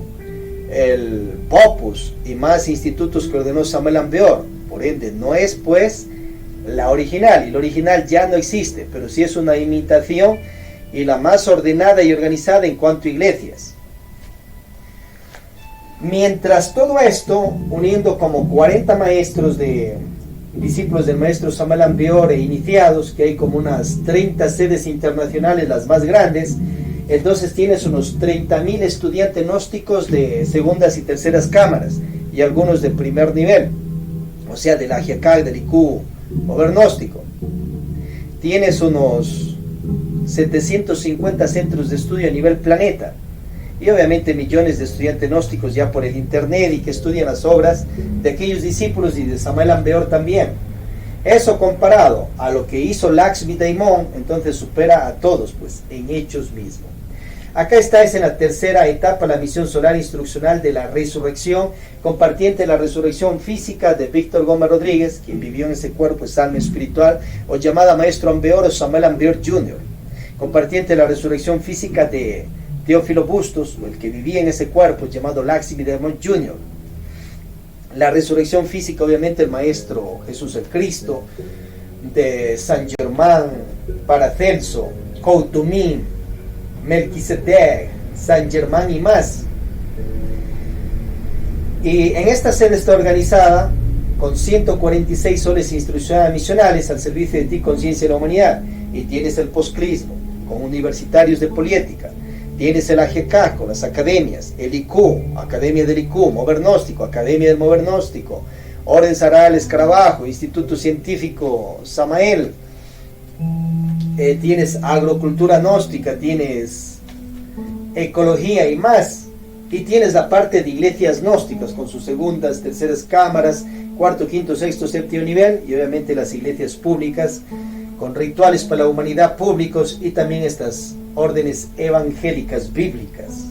el Popus y más institutos que ordenó Samael Ameor. Por ende no es pues la original, y la original ya no existe, pero sí es una imitación y la más ordenada y organizada en cuanto a iglesias. Mientras todo esto, uniendo como 40 maestros de discípulos del maestro Samael Ameor e iniciados, que hay como unas 30 sedes internacionales, las más grandes, entonces tienes unos 30.000 estudiantes gnósticos de segundas y terceras cámaras, y algunos de primer nivel, o sea, del Ajiacal, del IQ, mover gnóstico. Tienes unos 750 centros de estudio a nivel planeta, y obviamente millones de estudiantes gnósticos ya por el internet y que estudian las obras de aquellos discípulos y de Samael Ameor también. Eso comparado a lo que hizo Lakshmi Daimon, entonces supera a todos pues en hechos mismos. Acá está, es en la tercera etapa, la misión solar instruccional de la resurrección, compartiente de la resurrección física de Víctor Gómez Rodríguez, quien vivió en ese cuerpo, esa alma espiritual, o llamada Maestro Ameor o Samael Ameor Jr., compartiente de la resurrección física de Teófilo Bustos, o el que vivía en ese cuerpo, llamado Lakshmi Daimon Jr. La resurrección física, obviamente, el Maestro Jesús el Cristo, de San Germán, Paracelso, Coutumín, Melquisedec, San Germán y más. Y en esta sede está organizada con 146 soles instruccionales misionales al servicio de ti, conciencia de la humanidad. Y tienes el poscrismo, con universitarios de poliética. Tienes el AGK con las academias, el IQ, Academia del IQ, Mover Gnóstico, Academia del Mover Gnóstico, Orden Saral Escarabajo, Instituto Científico Samael. Tienes agrocultura gnóstica, tienes ecología y más. Y tienes la parte de iglesias gnósticas con sus segundas, terceras cámaras, cuarto, quinto, sexto, séptimo nivel, y obviamente las iglesias públicas con rituales para la humanidad públicos, y también estas órdenes evangélicas bíblicas.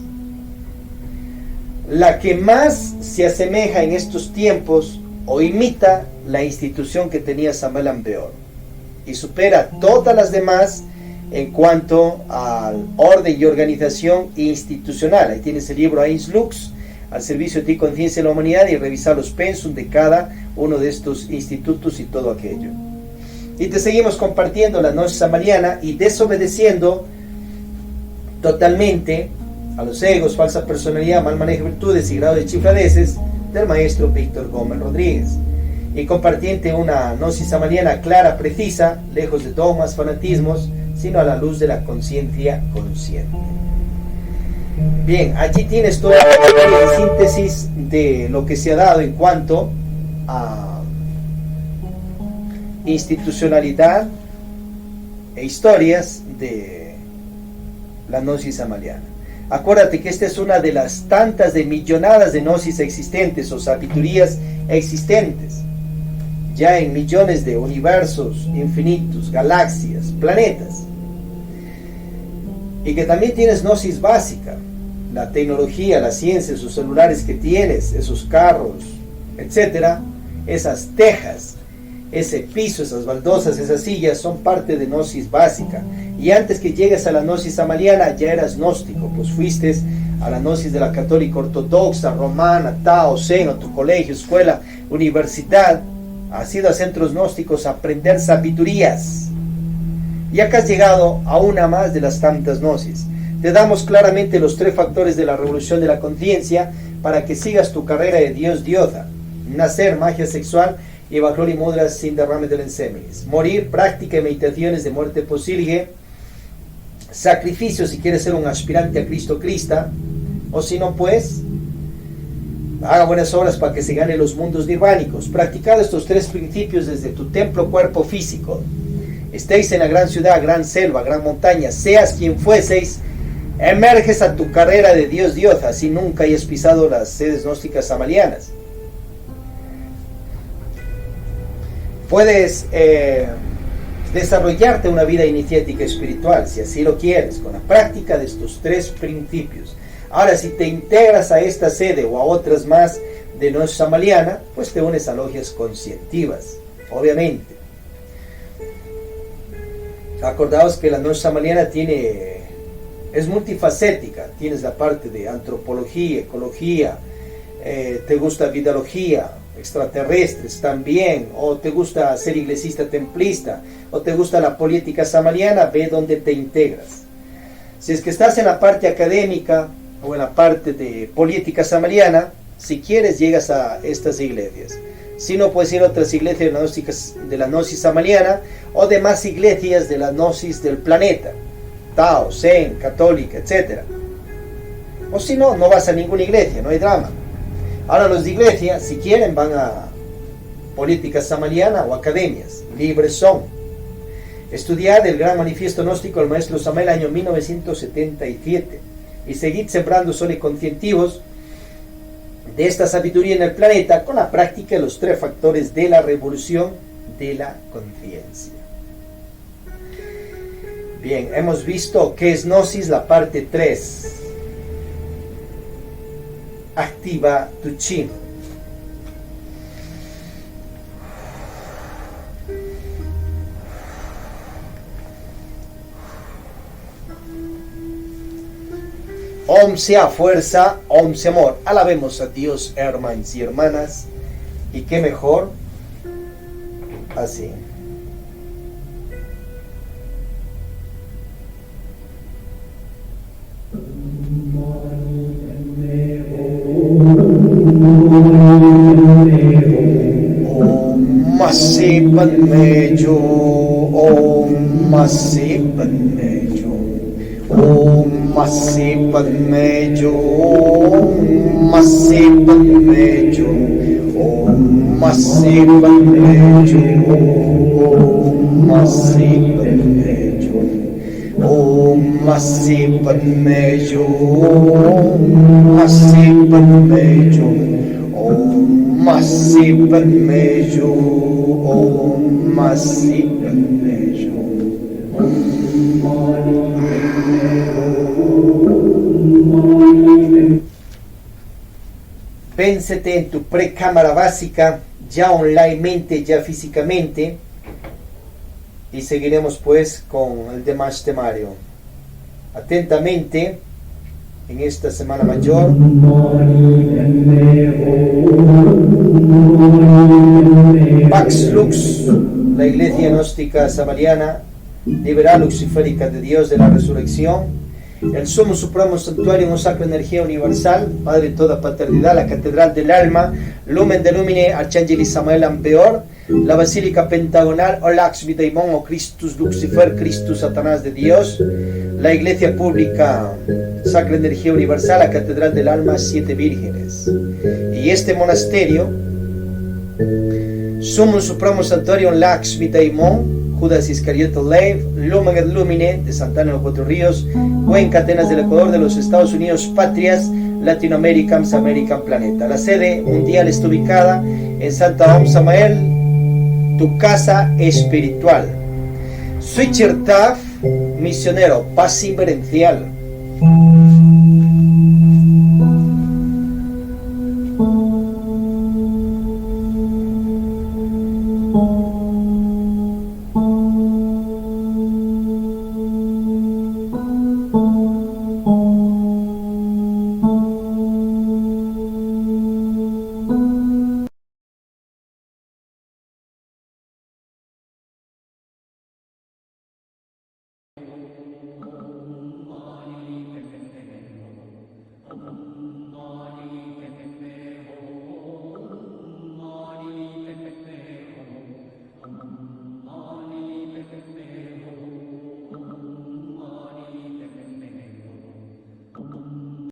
La que más se asemeja en estos tiempos o imita la institución que tenía Samael Ameor y supera todas las demás en cuanto al orden y organización institucional. Ahí tienes el libro Eins Lux, al servicio de ti, conciencia de la humanidad, y revisar los pensum de cada uno de estos institutos y todo aquello. Y te seguimos compartiendo la gnosis samariana y desobedeciendo totalmente a los egos, falsa personalidad, mal manejo de virtudes y grado de chifladeces del maestro Víctor Gómez Rodríguez, y compartiente una gnosis samariana clara, precisa, lejos de dogmas, fanatismos, sino a la luz de la conciencia consciente. Bien, allí tienes toda la síntesis de lo que se ha dado en cuanto a institucionalidad e historias de la gnosis samariana. Acuérdate que esta es una de las tantas de millonadas de gnosis existentes o sabidurías existentes, ya en millones de universos infinitos, galaxias, planetas, y que también tienes gnosis básica, la tecnología, la ciencia, esos celulares que tienes, esos carros, etcétera, esas tejas, ese piso, esas baldosas, esas sillas son parte de gnosis básica. Y antes que llegues a la gnosis amaliana ya eras gnóstico, pues fuiste a la gnosis de la católica ortodoxa, romana, Tao, Zen, o tu colegio, escuela, universidad. Has ido a centros gnósticos a aprender sabidurías. Y acá has llegado a una más de las tantas gnosis. Te damos claramente los 3 factores de la revolución de la conciencia para que sigas tu carrera de Dios Diosa. Nacer, magia sexual y Bajlol y mudras sin derrame del ensémenis. Morir, práctica y meditaciones de muerte posible. Sacrificio si quieres ser un aspirante a Cristo Crista. O si no, pues, haga buenas obras para que se gane los mundos nirvánicos. Practicado estos 3 principios desde tu templo cuerpo físico. Estéis en la gran ciudad, gran selva, gran montaña, seas quien fueseis, emerges a tu carrera de Dios Diosa, así nunca hayas pisado las sedes gnósticas amalianas. Puedes desarrollarte una vida iniciática espiritual, si así lo quieres, con la práctica de estos 3 principios. Ahora, si te integras a esta sede o a otras más de gnosis amaliana, pues te unes a logias conscientivas, obviamente. Acordaos que la gnosis amaliana es multifacética. Tienes la parte de antropología, ecología, te gusta vidología, extraterrestres también, o te gusta ser iglesista templista, o te gusta la política samariana, ve dónde te integras. Si es que estás en la parte académica o en la parte de política samariana, si quieres llegas a estas iglesias. Si no, puedes ir a otras iglesias de la gnosis samariana o demás iglesias de la gnosis del planeta, Tao, Zen, católica, etc. O si no, no vas a ninguna iglesia, no hay drama. Ahora los de iglesia, si quieren, van a política samariana o academias, libres son. Estudiad el gran manifiesto gnóstico del maestro Samael, año 1977, y seguid sembrando soles conscientivos de esta sabiduría en el planeta con la práctica de los 3 factores de la revolución de la conciencia. Bien, hemos visto qué es gnosis, la parte 3. Activa tu chi. Om sea fuerza, Om sea amor. Alabemos a Dios, hermanos y hermanas. Y qué mejor así. Om Masi Padme Ju, Om Masi Padme Ju, Om Masi Padme Ju, Om Masi Padme Ju, Om Masi Padme Ju, Om Masi Padme Ju, Om Masi Padme Ju, Om Masi Padme Ju, Om Masi Padme Ju, Om Masi Padme Ju. Pénsete en tu precámara básica, ya onlinemente, ya físicamente, y seguiremos pues con el demás temario. Atentamente, en esta Semana Mayor, Pax Lux, la Iglesia Gnóstica Samariana, liberal luciférica de Dios de la Resurrección, el Sumo Supremo Santuario en un Sacra Energía Universal, Padre de toda paternidad, la Catedral del Alma, Lumen de Lumine, Arcángel Samael Ampeor, la Basílica Pentagonal, Olax Daimon o Christus Lucifer, Christus Satanás de Dios, la Iglesia Pública Sacra Energía Universal, la Catedral del Alma, 7 Vírgenes. Y este monasterio, Sumo Supremo Santuario Olax Daimon, Judas Iscariote Lev, Lumen et Lumine de Santana de los Cuatro Ríos, Cuenca, Atenas del Ecuador, de los Estados Unidos, Patrias, Latinoamérica, American Planeta. La sede mundial está ubicada en Santa Om Samael, tu casa espiritual. Switcher Taf, misionero, paz inverencial.